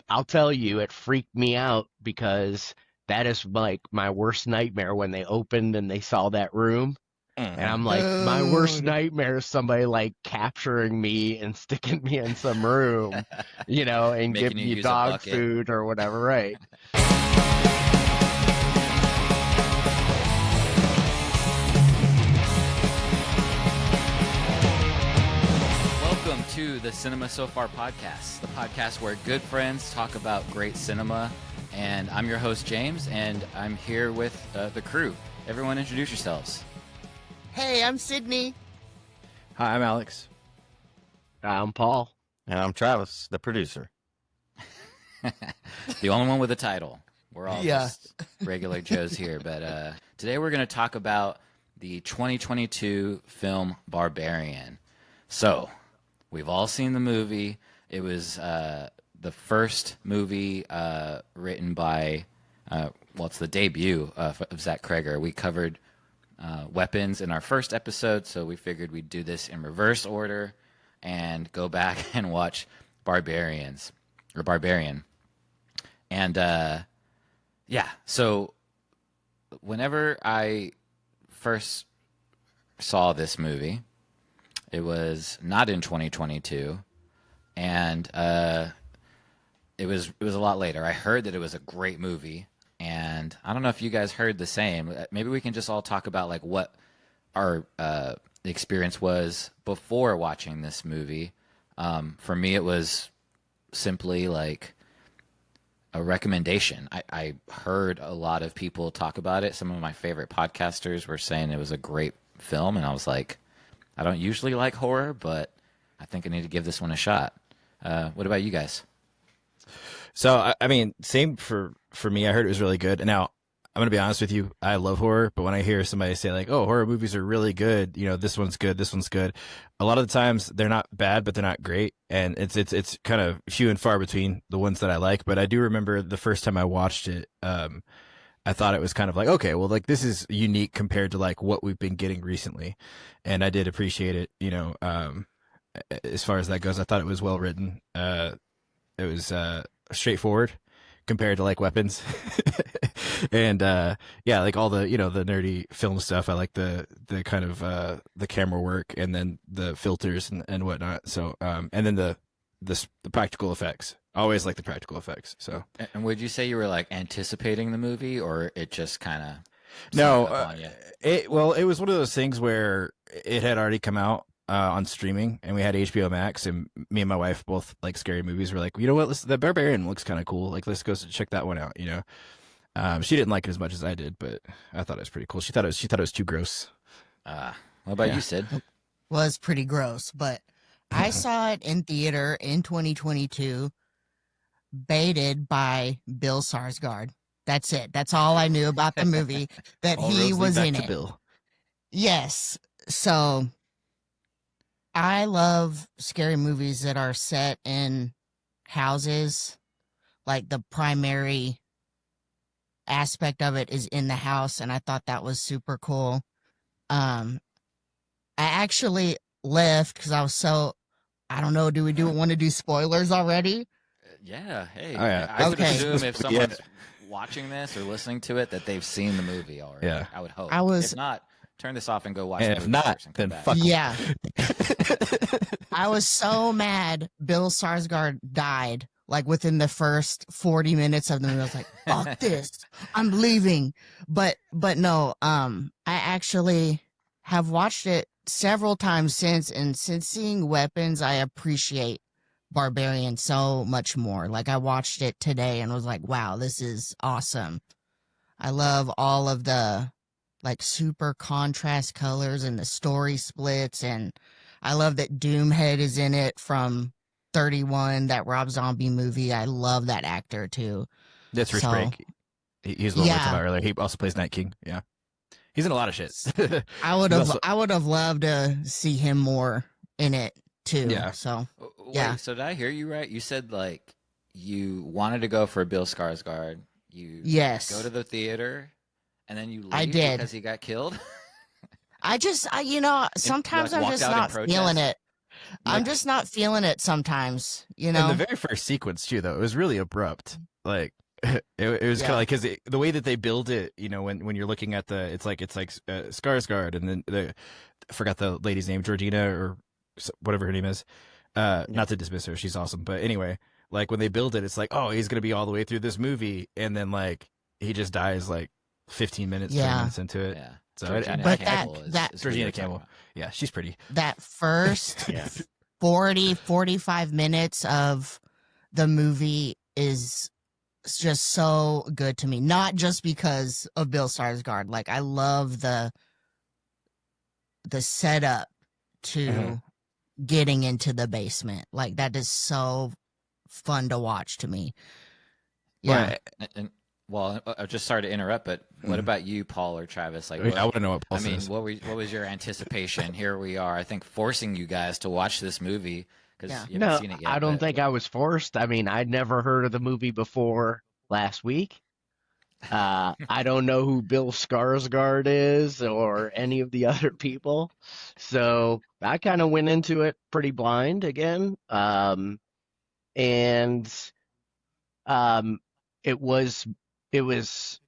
I'll tell you, it freaked me out because that is like my worst nightmare when they opened and they saw that room. And I'm Mhm. like, my worst Dude. nightmare is somebody like capturing me and sticking me in some room, and Making giving you you use a dog bucket. food or whatever, right? Welcome to the Cinema So Far podcast, the podcast where good friends talk about great cinema. And I'm your host, James, and I'm here with the crew. Everyone introduce yourselves. Hey, I'm Sydney. Hi, I'm Alex. I'm Paul. And I'm Travis, the producer. The only one with a title. We're all Yeah. just regular Joes here. But today we're going to talk about the 2022 film Barbarian. So, we've all seen the movie. It was the first movie written by, it's the debut of Zach Kreger. We covered weapons in our first episode, so we figured we'd do this in reverse order and go back and watch Barbarian. And so whenever I first saw this movie, it was not in 2022, and it was a lot later. I heard that it was a great movie, and I don't know if you guys heard the same. Maybe we can just all talk about like what our experience was before watching this movie. For me, it was simply like a recommendation. I heard a lot of people talk about it. Some of my favorite podcasters were saying it was a great film, and I was like, I don't usually like horror, but I think I need to give this one a shot. What about you guys? So, I mean, same for me. I heard it was really good. Now, I'm going to be honest with you. I love horror, but when I hear somebody say like, oh, horror movies are really good, this one's good, this one's good, a lot of the times they're not bad, but they're not great. And it's kind of few and far between the ones that I like. But I do remember the first time I watched it, I thought it was kind of like, okay, well, like this is unique compared to like what we've been getting recently. And I did appreciate it, as far as that goes. I thought it was well written. It was straightforward compared to like weapons. And like all the the nerdy film stuff. I like the kind of the camera work and then the filters and whatnot. So and then the practical effects. I always like the practical effects. So And would you say you were like anticipating the movie, or it just kind of no, on you? it was one of those things where it had already come out on streaming, and we had HBO Max, and me and my wife both like scary movies. We're like, you know what? The Barbarian looks kind of cool. Like, let's go check that one out. She didn't like it as much as I did, but I thought it was pretty cool. She thought it was too gross. What about you, Sid? Was pretty gross, but I saw it in theater in 2022, baited by Bill Skarsgård. That's it. That's all I knew about the movie, that All he roads lead was back in to it. Bill. Yes. So I love scary movies that are set in houses. Like the primary aspect of it is in the house, and I thought that was super cool. I actually left because I was so, I don't know, do we want to do spoilers already? Yeah. Hey, Oh, yeah. I would Okay. assume if Yeah. someone's watching this or listening to it that they've seen the movie already. Yeah. I would hope. I was- If not, turn this off and go watch And the if movie not, first and come then back. fuck 'em. Yeah. I was so mad Bill Skarsgård died, like within the first 40 minutes of the movie. I was like, fuck this, I'm leaving. But no, I actually have watched it several times since, and since seeing Weapons, I appreciate Barbarian so much more. Like, I watched it today and was like, wow, this is awesome. I love all of the like super contrast colors and the story splits, and I love that Doomhead is in it from 31, that Rob Zombie movie. I love that actor too. That's Rich So- Break. He's the one we were talking Yeah. about earlier. He also plays Night King. Yeah, he's in a lot of shit. I would He's have also- I would have loved to see him more in it too. Yeah. So Wait, Yeah. so did I hear you right? You said like you wanted to go for Bill Skarsgård. You yes. go to the theater, and then you leave I did. because he got killed. I sometimes like, I'm walked just out in not protest? feeling it. I'm Like, just not feeling it sometimes, you and the know? very first sequence too, though, it was really abrupt. Like it was kind of Yeah. like because the way that they build it, you know, when you're looking at the, it's like Skarsgård, and then I forgot the lady's name, Georgina or whatever her name is. Not to dismiss her, she's awesome, but anyway, like when they build it, it's like, oh, he's gonna be all the way through this movie, and then like he just dies like 15 minutes, 20 Yeah. minutes into it. Yeah. So Georgina But Campbell that is who Georgina you're talking Campbell, about. yeah, she's pretty. that first Yeah. 45 minutes of the movie is just so good to me. Not just because of Bill Skarsgård. Like I love the setup to Mhm. getting into the basement. Like that is so fun to watch to me. Yeah. Well, I'm just sorry to interrupt, but what Mhm. about you, Paul or Travis? Like, I want to know what Paul I mean, says. what was your anticipation? Here we are, I think, forcing you guys to watch this movie because Yeah. you haven't No, seen it yet. I don't but think I was forced. I mean, I'd never heard of the movie before last week. I don't know who Bill Skarsgård is or any of the other people. So I kind of went into it pretty blind again. And um, it was it was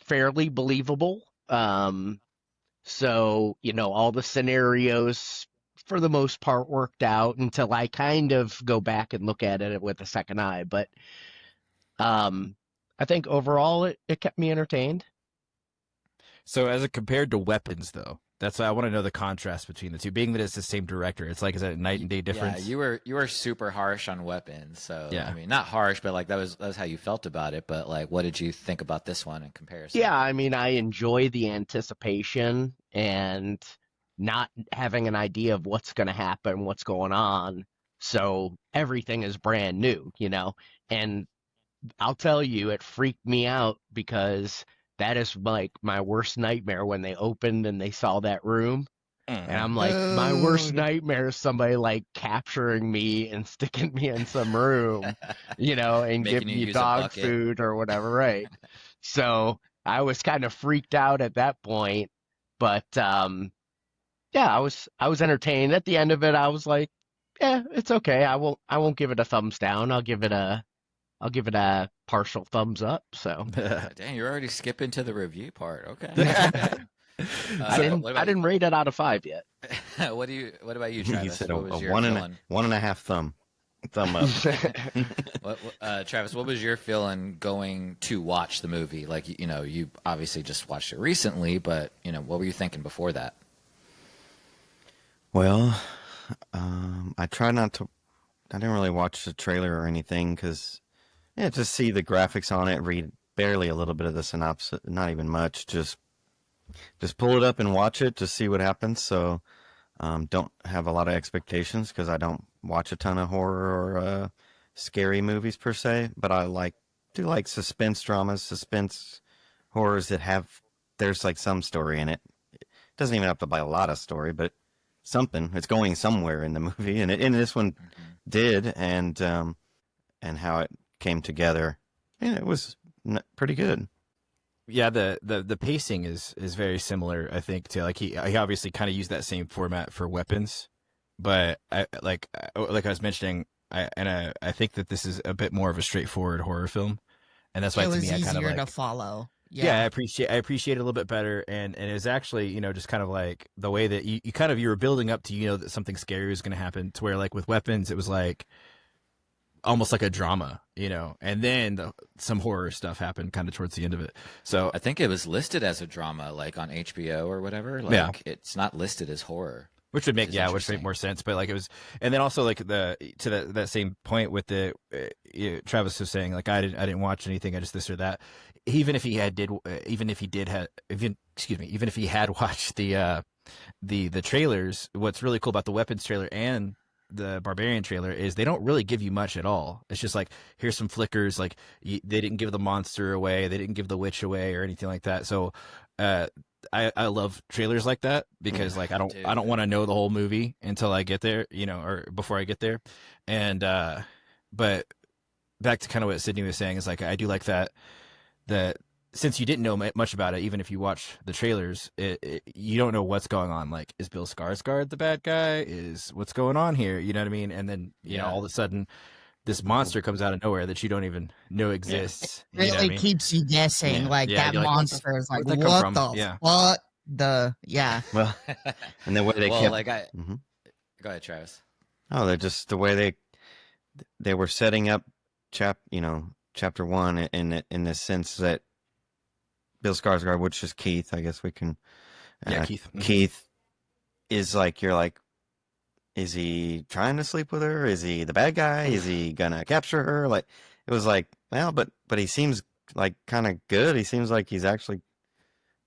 fairly believable. So, all the scenarios for the most part worked out until I kind of go back and look at it with a second eye. But um, I think overall it kept me entertained. So as it compared to Weapons, though, that's why I want to know the contrast between the two. Being that it's the same director, it's like, is that a night and day difference? Yeah, you were super harsh on Weapons, so Yeah. I mean, not harsh, but like that was how you felt about it. But like, what did you think about this one in comparison? Yeah, I mean, I enjoy the anticipation and not having an idea of what's going to happen, what's going on. So everything is brand new. And I'll tell you, it freaked me out because that is like my worst nightmare when they opened and they saw that room. And I'm like, my worst Dude. nightmare is somebody like capturing me and sticking me in some room, and Making giving you me use a dog bucket. food or whatever, right? So I was kind of freaked out at that point. But yeah, I was entertained. At the end of it, I was like, yeah, it's okay. I won't give it a thumbs down. I'll give it a partial thumbs up. So Dang, you're already skipping to the review part. Okay. I didn't What I about didn't rate it out of 5 yet. what about you, He Travis? said What was a your one feeling? one and a half thumb up. Travis, what was your feeling going to watch the movie? Like, you obviously just watched it recently, but what were you thinking before that? Well, I try not to. I didn't really watch the trailer or anything because, yeah, just see the graphics on it, read barely a little bit of the synopsis, not even much. Just pull it up and watch it to see what happens. So, don't have a lot of expectations because I don't watch a ton of horror or scary movies per se. But I do like suspense dramas, suspense horrors that there's like some story in it. It doesn't even have to be a lot of story, but something. It's going somewhere in the movie, and this one did, and how it came together. And it was pretty good. Yeah, the pacing is very similar, I think, to like he obviously kind of used that same format for Weapons, but like I was mentioning, I think that this is a bit more of a straightforward horror film, and that's why It to was me I kind of easier like, to follow. yeah, I appreciate it a little bit better, and it was actually just kind of like the way that you were building up to that something scary was going to happen, to where like with Weapons it was like almost like a drama, and then some horror stuff happened kind of towards the end of it. So I think it was listed as a drama, like on HBO or whatever. Like, yeah, it's not listed as horror. which would make Which is which make interesting. more sense. But like it was, and then also like that same point with the Travis was saying like I didn't watch anything, I just this or that. Even if he had watched the trailers, what's really cool about the Weapons trailer and the Barbarian trailer is they don't really give you much at all. It's just like, here's some flickers. Like they didn't give the monster away, they didn't give the witch away or anything like that. So I love trailers like that because like I don't want to know the whole movie until I get there, or before I get there. And but back to kind of what Sydney was saying is like I do like that since you didn't know much about it, even if you watch the trailers, you don't know what's going on. Like, is Bill Skarsgård the bad guy? Is what's going on here? You know what I mean? And then all of a sudden, this monster comes out of nowhere that you don't even know exists. You know what I Really mean? keeps you guessing. Yeah. Like Yeah, that you're like, monster is like, where'd that come what from? the Yeah. fuck? The Well, and the way they well, kept. like I Mhm. go ahead, Travis. Oh, they're just the way they were setting up chapter one in the sense that Bill Skarsgård, which is Keith, I guess we can. Yeah, Keith. Keith is like, you're like, is he trying to sleep with her? Is he the bad guy? Is he gonna capture her? Like, it was like, well, but he seems like kind of good. He seems like he's actually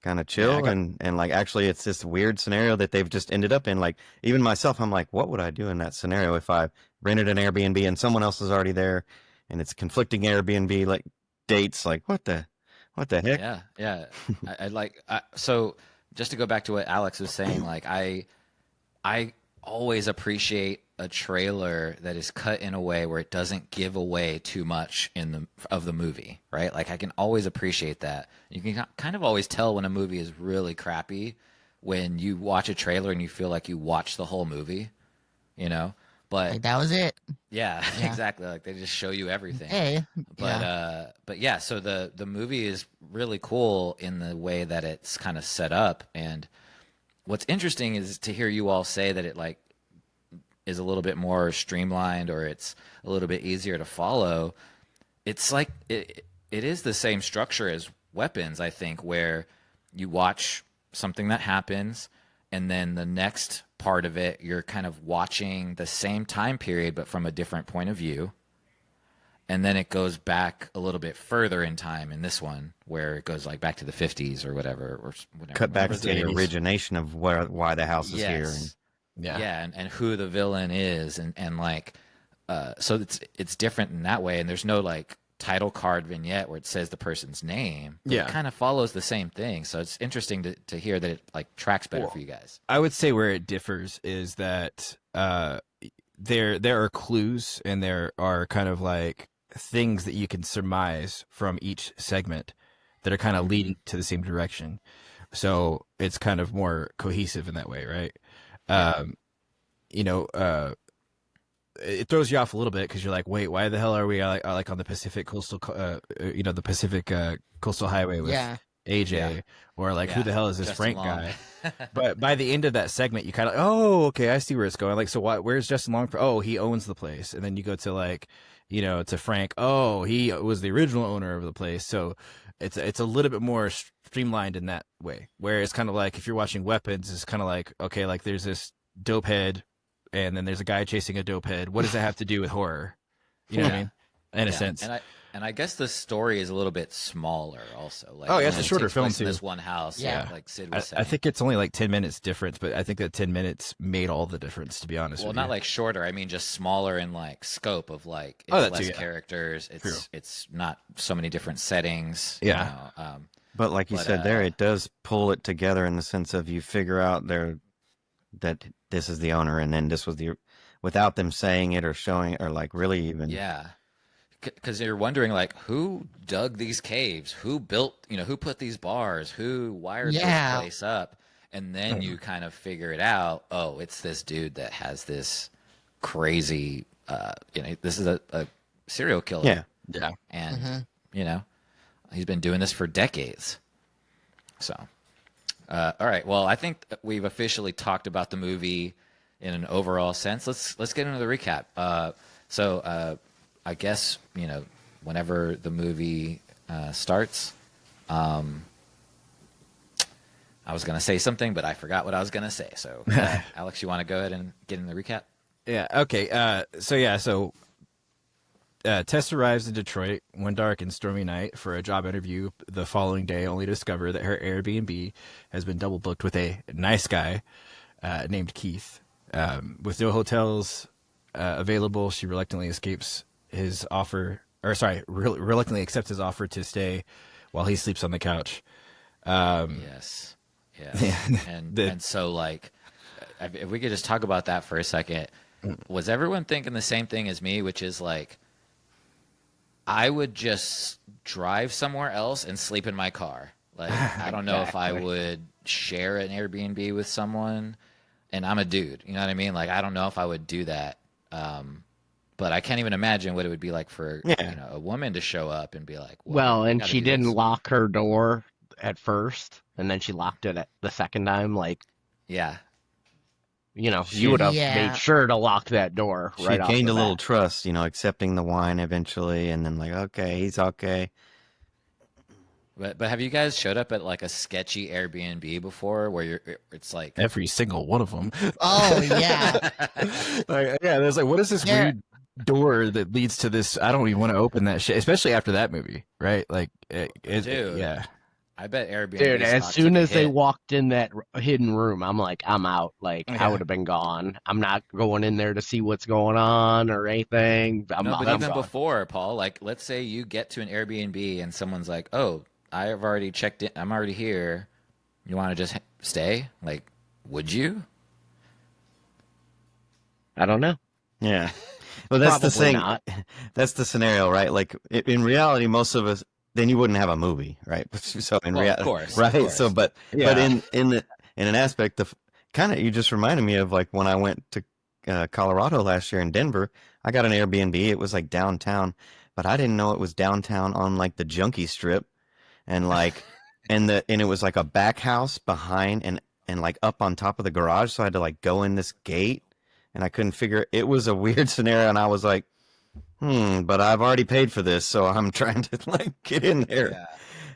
kind of chill, and like, actually, it's this weird scenario that they've just ended up in. Like, even myself, I'm like, what would I do in that scenario if I rented an Airbnb and someone else is already there, and it's conflicting Airbnb like dates? Like, what the heck? Yeah. So just to go back to what Alex was saying, like I always appreciate a trailer that is cut in a way where it doesn't give away too much of the movie, right? Like, I can always appreciate that. You can kind of always tell when a movie is really crappy when you watch a trailer and you feel like you watched the whole movie, you know? But like that was it. yeah, Yeah. exactly. Like, they just show you everything. Hey, But yeah, so the movie is really cool in the way that it's kind of set up. And what's interesting is to hear you all say that it like is a little bit more streamlined, or it's a little bit easier to follow. It's like it is the same structure as Weapons, I think, where you watch something that happens, and then the next part of it, you're kind of watching the same time period, but from a different point of view. And then it goes back a little bit further in time in this one, where it goes like back to the 50s or whatever, or whatever. Cut back to the the 80s. origination of why the house is here. And, Yeah, and who the villain is, and like, so it's different in that way. And there's no like title card vignette where it says the person's name. But Yeah. it kind of follows the same thing. So it's interesting to hear that it like tracks better for you guys. I would say where it differs is that there are clues, and there are kind of like things that you can surmise from each segment that are kind of leading to the same direction. So it's kind of more cohesive in that way, right? It throws you off a little bit because you're like, wait, why the hell are we like on the Pacific coastal, the Pacific coastal highway with Yeah. AJ, or like, who the hell is this Justin Frank Long. guy? But by the end of that segment, you kind of, oh, okay, I see where it's going. Like, so where's Justin Long? Oh, he owns the place. And then you go to like, to Frank. Oh, he was the original owner of the place. So it's a little bit more streamlined in that way. Where it's kind of like, if you're watching Weapons, it's kind of like, okay, like there's this dope head, and then there's a guy chasing a dope head. What does that have to do with horror? You know what I mean? In a sense. And I guess the story is a little bit smaller also. Like, Oh, yeah, it's a it shorter takes film, place in too. this one house, Yeah. like Sid was saying. I think it's only like 10 minutes difference, but I think that 10 minutes made all the difference, to be honest Well, with not you. like shorter. I mean, just smaller in like scope of like, it's Oh, that less too, yeah. characters. True. It's not so many different settings. Yeah. but like you said there, it does pull it together in the sense of you figure out that this is the owner, and then this was without them saying it or showing, or like really even. Yeah. Because you're wondering, like, who dug these caves? Who built, who put these bars? Who wired Yeah. this place up? And then you kind of figure it out. Oh, it's this dude that has this crazy, this is a serial killer. Yeah. Yeah. And, he's been doing this for decades. So, all right. Well, I think we've officially talked about the movie in an overall sense. Let's get into the recap. So I guess, whenever the movie starts, I was going to say something, but I forgot what I was going to say. So, Alex, you want to go ahead and get in the recap? Yeah. Okay. So Tess arrives in Detroit one dark and stormy night for a job interview the following day, only to discover that her Airbnb has been double booked with a nice guy named Keith. With no hotels available, she reluctantly escapes his offer, reluctantly accepts his offer to stay while he sleeps on the couch. Yes. Yeah. And so, like, if we could just talk about that for a second, was everyone thinking the same thing as me, which is like, I would just drive somewhere else and sleep in my car. Like, I don't know if I Exactly. would share an Airbnb with someone, and I'm a dude, you know what I mean? Like, I don't know if I would do that. But I can't even imagine what it would be like for, Yeah. a woman to show up and be like, "Well, Well, I and got to she do didn't this." lock her door at first, and then she locked it at the second time. Like, Yeah. you would have made Yeah. sure to lock that door She right had off gained the a little bat. trust, accepting the wine eventually, and then like, okay, he's okay. But have you guys showed up at like a sketchy Airbnb before where it's like Every single one of them. Oh yeah. Like, yeah, there's like, what is this There weird door that leads to this? I don't even want to open that shit, especially after that movie, right? Like, Dude. yeah, I bet Airbnb Dude, as stock soon took a as they hit. walked in that hidden room, I'm like, I'm out. Like, I Yeah. would have been gone. I'm not going in there to see what's going on or anything. No, but I'm even gone. before, Paul, like let's say you get to an Airbnb and someone's like, "Oh, I have already checked in. I'm already here. You want to just stay?" Like, would you? I don't know. Yeah. Well, that's the Probably thing. not. That's the scenario, right? Like in reality, most of us, then you wouldn't have a movie, right? So in Well, of reality, course, of right? course. So, but Yeah. in an aspect of kind of, you just reminded me of like when I went to Colorado last year in Denver. I got an Airbnb. It was like downtown, but I didn't know it was downtown on like the junkie strip, and like and it was like a back house behind and like up on top of the garage. So I had to like go in this gate, and I couldn't figure. It was a weird scenario, and I was like, but I've already paid for this, so I'm trying to like get in there. Yeah,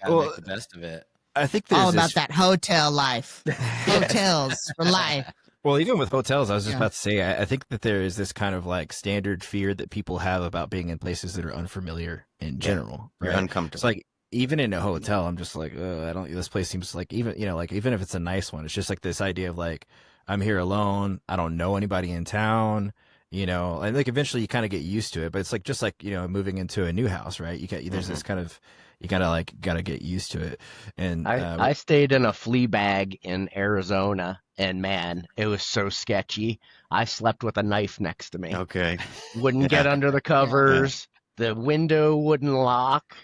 gotta Well, make the best of it. I think there's all about this. that hotel life. Hotels for life. Well, even with hotels, I was just Yeah. about to say, I think that there is this kind of like standard fear that people have about being in places that are unfamiliar in general. You're Right? uncomfortable. It's like even in a hotel, I'm just like, I don't. This place seems like like even if it's a nice one, it's just like this idea of like I'm here alone. I don't know anybody in town. And like eventually you kind of get used to it, but it's like just like moving into a new house, right? There's this kind of you gotta get used to it. And I stayed in a flea bag in Arizona, and man, it was so sketchy. I slept with a knife next to me. Okay. Wouldn't get under the covers. The window wouldn't lock.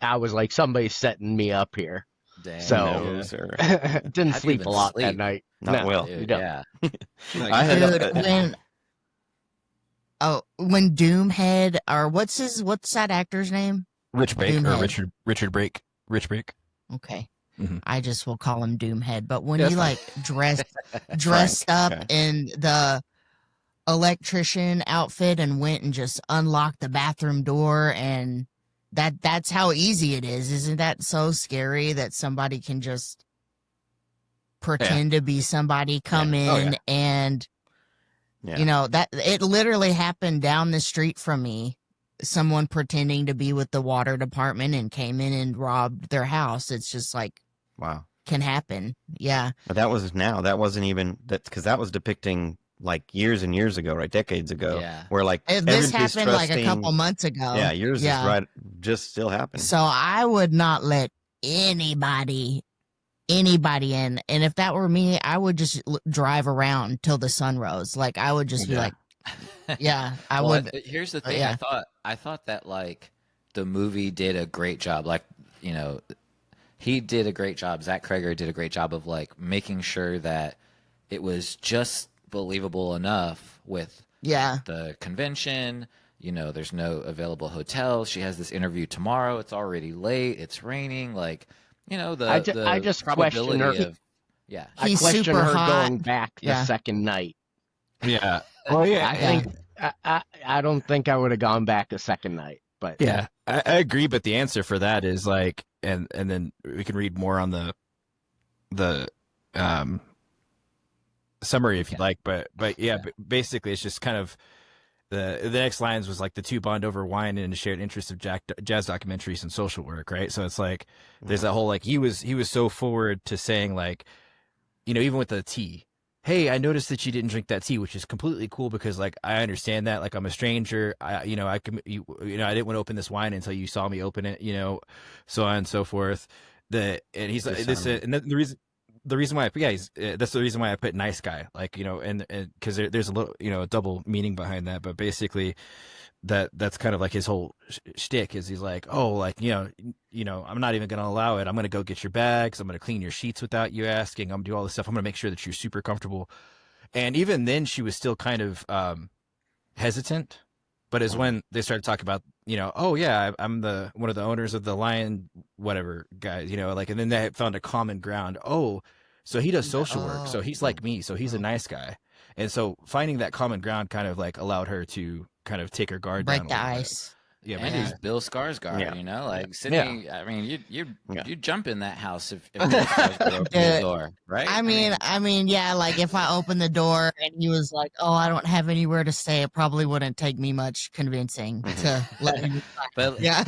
I was like, somebody's setting me up here. Damn. So- Those are Didn't How'd you sleep a even lot that sleep? night. not No, well. you Dude, don't. yeah. I had Dude, when Doomhead, or what's that actor's name? Rich Brake or Doomhead. Richard Brake, Rich Brake. Okay. Mhm. I just will call him Doomhead. But when Yeah, he that's like dressed up okay. in the electrician outfit and went and just unlocked the bathroom door, and that's how easy it is. Isn't that so scary that somebody can just pretend to be somebody, come Yeah. Oh, in yeah. and Yeah. that it literally happened down the street from me. Someone pretending to be with the water department and came in and robbed their house. It's just like Wow. can happen. Yeah. But that was now. That wasn't even that because that was depicting like years and years ago, right? Decades ago. Yeah. Where like This everybody's happened like a trusting- couple months ago. Yeah, yours is right. Just still happening. So I would not let anybody in. And if that were me, I would just drive around till the sun rose. Like I would just be Yeah. like, yeah, I Well, would. Here's the thing. yeah. I thought that like the movie did a great job. Like, he did a great job. Zach Kreger did a great job of like making sure that it was just believable enough with Yeah. the convention. There's no available hotels. She has this interview tomorrow. It's already late. It's raining. Like, I just question probability her- of, yeah. I He's question super her hot. going back the Yeah. second night. Yeah. Well, yeah. I think I don't think I would have gone back the second night. But Yeah, I agree, but the answer for that is like, and then we can read more on the summary if you'd like, but yeah, but basically it's just kind of the next lines was like the two bond over wine and a shared interest of jazz documentaries and social work, right? So it's like there's that whole like he was so forward to saying like, even with the tea. Hey, I noticed that you didn't drink that tea, which is completely cool because, like, I understand that. Like, I'm a stranger. I didn't want to open this wine until you saw me open it. So on and so forth. And he's like, and the reason, the reason why, that's the reason why I put nice guy, like, and because there's a little, a double meaning behind that, but basically that's kind of like his whole shtick is he's like, oh, like, I'm not even going to allow it. I'm going to go get your bags. I'm going to clean your sheets without you asking. I'm going to do all this stuff. I'm going to make sure that you're super comfortable. And even then she was still kind of, hesitant, but as when they started talking about, oh yeah, I'm one of the owners of the Lion, whatever guys, like, and then they found a common ground. Oh, so he does social work. So he's like me. So he's a nice guy. And so finding that common ground kind of like allowed her to kind of take her guard down Break the ice. Yeah, and he's Bill Skarsgård, Yeah. like Sydney. I mean, you jump in that house if Bill Dude, Skarsgård opened the door, right? I mean, yeah, like if I opened the door and he was like, "Oh, I don't have anywhere to stay," it probably wouldn't take me much convincing to let him. but Yeah.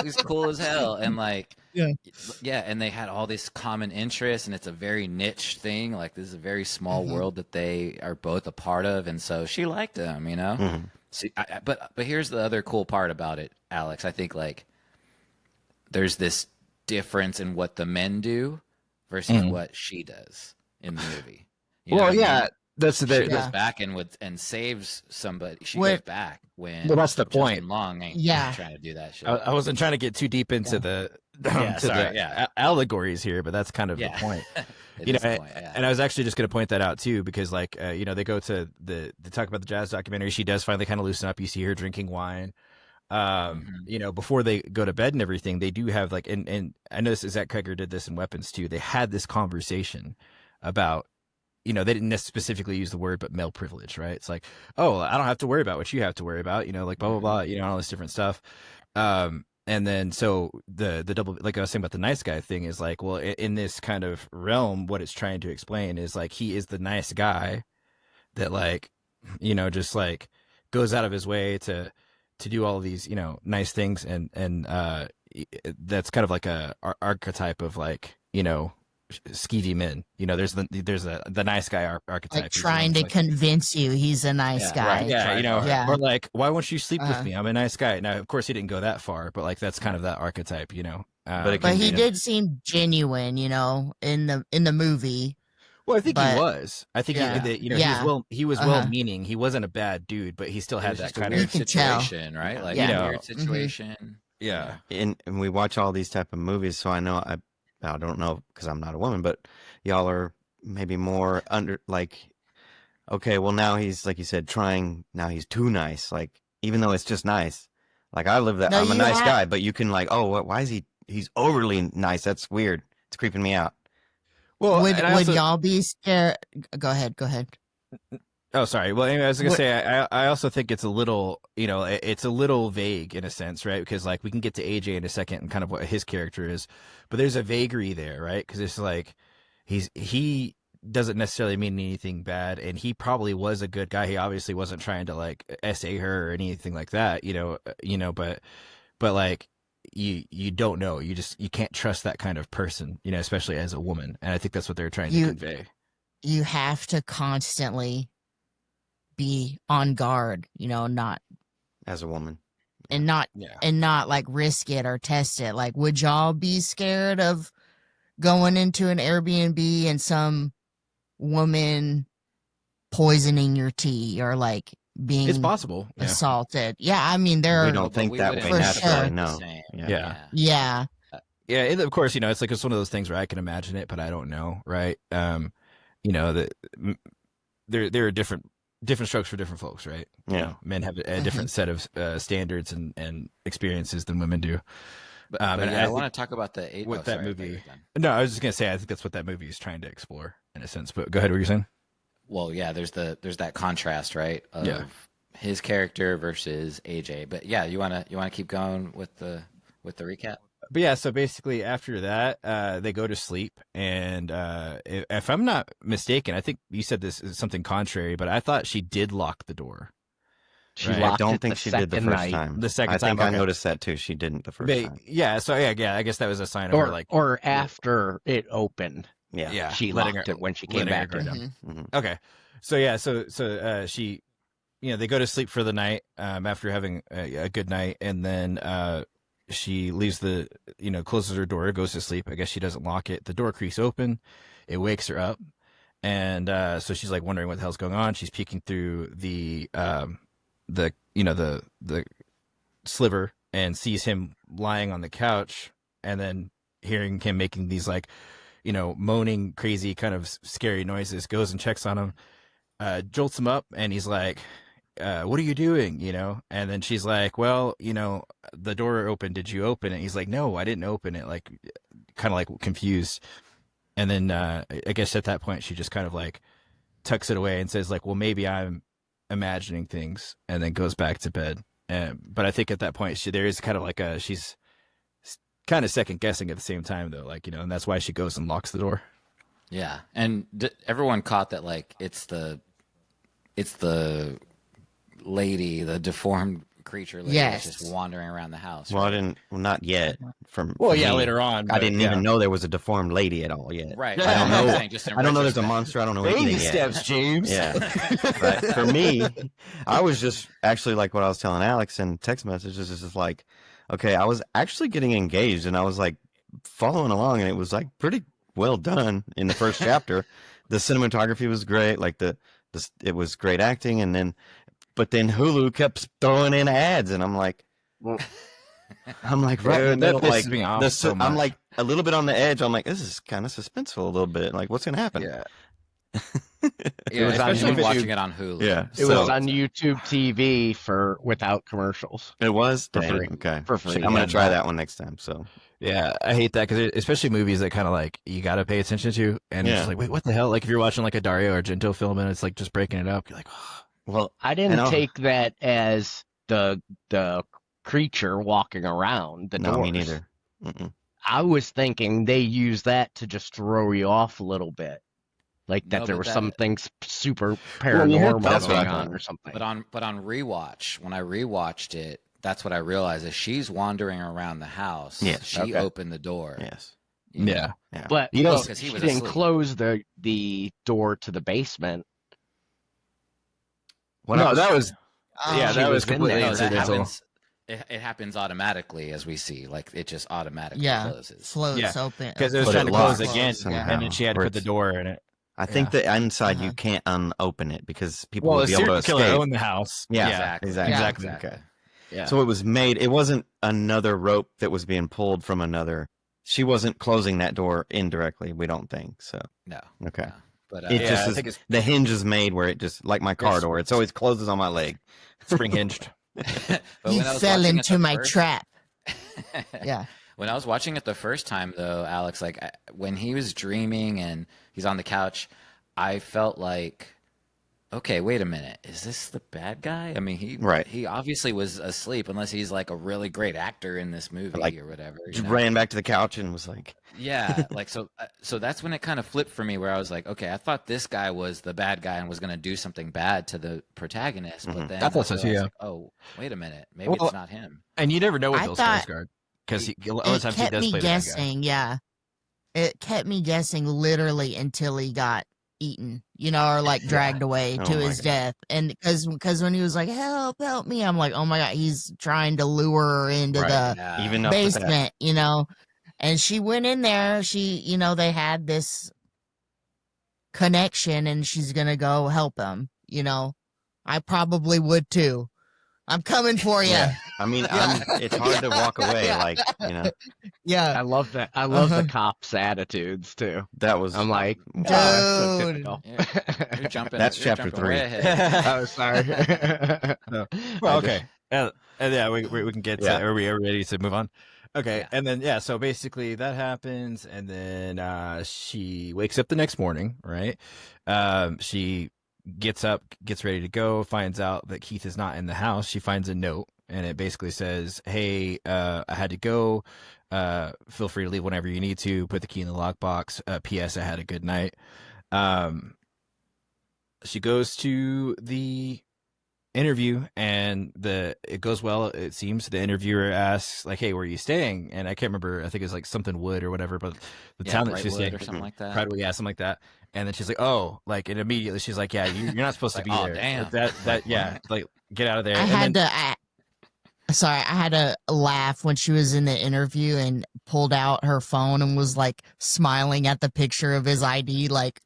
he's cool as hell, and like, Yeah. and they had all this common interest, and it's a very niche thing. Like, this is a very small world that they are both a part of, and so she liked him, Mm-hmm. See, but here's the other cool part about it, Alex. I think like there's this difference in what the men do versus what she does in the movie. You know what I mean? that's She the goes back and saves somebody. She What- goes back when Well, that's the Justin point. Long ain't Yeah. trying to do that shit. I wasn't trying to get too deep into the Yeah, to sorry, the yeah. allegories here, but that's kind of the point. It You is know, the point, yeah. And I was actually just going to point that out too, because like, they go to they talk about the jazz documentary. She does finally kind of loosen up. You see her drinking wine. Before they go to bed and everything, they do have like, and I noticed Zach Cregger did this in Weapons too. They had this conversation about, they didn't specifically use the word, but male privilege, right? It's like, oh, I don't have to worry about what you have to worry about, like blah, blah, blah, all this different stuff. And then, so the double, like I was saying about the nice guy thing is like, well, in this kind of realm, what it's trying to explain is like, he is the nice guy that like, just like goes out of his way to do all of these, nice things. And that's kind of like a archetype of like, skeevy men. There's the nice guy archetype. Like trying to convince you he's a nice guy. right, Yeah, Yeah. or like, why won't you sleep with me? I'm a nice guy. Now, of course, he didn't go that far, but like that's kind of that archetype, But it But can he be- did seem genuine, in the movie. Well, I think he But- was. I think Yeah. he was well-meaning. He wasn't a bad dude, but he still It had was that just a kind weird of You can tell. situation, right? Like Yeah. a weird situation. yeah. and we watch all these type of movies, so I know I don't know because I'm not a woman, but y'all are maybe more under like, okay, well now he's like you said trying. Now he's too nice. Like even though it's just nice, like I live that No, I'm a you nice have- guy, but you can like, oh, why is he's overly nice? That's weird. It's creeping me out. Well, would and I also- y'all be scared? Go ahead. Oh, sorry. Well, anyway, I was gonna What- say I also think it's a little, it's a little vague in a sense, right? Because like we can get to AJ in a second and kind of what his character is, but there's a vagary there, right? Because it's like he doesn't necessarily mean anything bad, and he probably was a good guy. He obviously wasn't trying to like SA her or anything like that, but like you don't know. You can't trust that kind of person, especially as a woman, and I think that's what they're trying to convey. You have to constantly be on guard, not As a woman, and not Yeah. and not like risk it or test it. Like, would y'all be scared of going into an Airbnb and some woman poisoning your tea or like being It's possible. Yeah. assaulted? Yeah, I mean there we are. don't think we that wouldn't way For naturally. sure. No, Same. yeah. Yeah, Yeah, of course, it's like it's one of those things where I can imagine it, but I don't know, right? That there are different strokes for different folks, right? Yeah. Men have a different set of standards and experiences than women do. But And yeah, I think want to talk about the eight. with that sorry, I thought movie. you were done. No, I was just gonna say I think that's what that movie is trying to explore in a sense. But go ahead, what were you saying? Well, yeah, there's that contrast, right? Of Yeah. his character versus AJ. But yeah, you wanna keep going with the recap? But yeah, so basically after that, they go to sleep, and if I'm not mistaken, I think you said this is something contrary, but I thought she did lock the door. She Right. I locked don't it think the she did the second first night. time. The second I think time, I okay. noticed that too. She didn't the first But, time. yeah, so yeah, I guess that was a sign of her like Or after it opened, Yeah. she letting locked her- it when she came letting her back guard in. down. Mhm. Okay. So yeah, so she, they go to sleep for the night after having a good night, and then she leaves closes her door, goes to sleep. I guess she doesn't lock it. The door creaks open. It wakes her up. And so she's like wondering what the hell's going on. She's peeking through the sliver and sees him lying on the couch, and then hearing him making these like, moaning, crazy kind of scary noises. Goes and checks on him, jolts him up, and he's like, what are you doing? And then she's like, well, the door opened. Did you open it? He's like, no, I didn't open it. Like, kind of like confused. And then I guess at that point she just kind of like tucks it away and says like, well, maybe I'm imagining things, and then goes back to bed. But I think at that point there is kind of like she's kind of second guessing at the same time though, like, and that's why she goes and locks the door. Yeah, and everyone caught that like it's the lady, the deformed creature lady Yes. that's just wandering around the house. Well, right? not yet. For yeah, me. later on. I didn't even know there was a deformed lady at all yet. Right. I don't know. I'm saying just in I don't know there's a retrospect. monster. I don't know Baby anything yet. steps, James. Yeah. But for me, I was just actually like what I was telling Alex in text messages is just like, okay, I was actually getting engaged and I was like following along, and it was like pretty well done in the first chapter. The cinematography was great. Like it was great acting. And but then Hulu kept throwing in ads, and I'm like right in the middle, that like pisses me off so I'm much. like a little bit on the edge. I'm like, this is kind of suspenseful a little bit. Like, what's gonna happen? Yeah. Yeah, was on especially YouTube. watching it on Hulu. Yeah. It was on YouTube TV without commercials. It was For Dang, free. okay. For free, I'm gonna yeah. try that one next time. So Yeah, I hate that because especially movies that kind of like you got to pay attention to, and it's Yeah. just like, wait, what the hell? Like if you're watching like a Dario Argento film and it's like just breaking it up, you're like, well, I And didn't I'll- take that as the creature walking around the no, doors. me neither. Mm-mm. I was thinking they use that to just throw you off a little bit, like that No, there but was that- something super Well, you heard paranormal that's what I going on thought. or something. But on rewatch, when I rewatched it, that's what I realized is she's wandering around the house. Yes. She Okay. opened the door. Yes. you know? yeah. Yeah. But You know, because he she was didn't asleep. close the door to the basement. What no, else? that was Yeah, She that was was in completely there. No, that incidental. happens. It happens automatically as we see. Like it just automatically Yeah. closes. floats Yeah, open because it was But trying it to close locks again, somehow. and then she had to Or put the it's- door in it. I think Yeah. that inside you Uh-huh. can't unopen it because people Well, will the be able to serial killer escape. owned the house. Yeah, Exactly. exactly. Yeah. Okay. Yeah. So it was made. It wasn't another rope that was being pulled from another. She wasn't closing that door indirectly. We don't think so. No. Okay. no. But It Yeah, just I is, think it's- the hinge is made where it just like my car Yes. door. It's always closes on my leg. spring hinged. but He when I was fell watching it into the my first- trap. Yeah. When I was watching it the first time, though, Alex, like when he was dreaming and he's on the couch, I felt like, okay, wait a minute, is this the bad guy? I mean, Right. he obviously was asleep, unless he's like a really great actor in this movie Like, or whatever. you Just know? ran back to the couch and was like, Yeah, like so that's when it kind of flipped for me, where I was like, okay, I thought this guy was the bad guy and was going to do something bad to the protagonist, but Mhm. then I thought so too, realized, yeah. like, oh, wait a minute, maybe Well, it's not him. And you never know with I Bill thought- Skarsgård because a lot of It times he kept does me play the bad guy. guessing. Yeah. It kept me guessing literally until he got eaten, or like dragged away Oh to my his God. death. And because when he was like, help me, I'm like, oh my God, he's trying to lure her into Right. the Yeah. even up with that. basement, and she went in there. She, they had this connection and she's going to go help him. I probably would too. I'm coming for you. Yeah. I mean, it's hard to walk away. Yeah. Like, I love that. I love Uh-huh. the cops' attitudes too. that was. I'm like, Dude. wow, that's so typical. You're jumping. That's you're chapter jumping 3. way ahead. Oh, sorry. Well, okay. Yeah, we can get Yeah. to, are we ready to move on? Okay. Yeah. And then, so basically that happens. And then she wakes up the next morning, right? She gets up, gets ready to go, finds out that Keith is not in the house. She finds a note and it basically says, hey, I had to go. Feel free to leave whenever you need to. Put the key in the lockbox. P.S. I had a good night. She goes to the interview and it goes well. It seems the interviewer asks like, hey, where are you staying? And I can't remember. I think it's like something Wood or whatever, but the town that she's Brightwood staying or something like that. Prideway, yeah, something like that. And then she's like, oh, like, and immediately she's like, yeah, you're not supposed to Like, be oh, there. damn. Like, that, yeah, like, get out of there. I And had then, to. sorry, I had a laugh when she was in the interview and pulled out her phone and was like smiling at the picture of his ID. Like,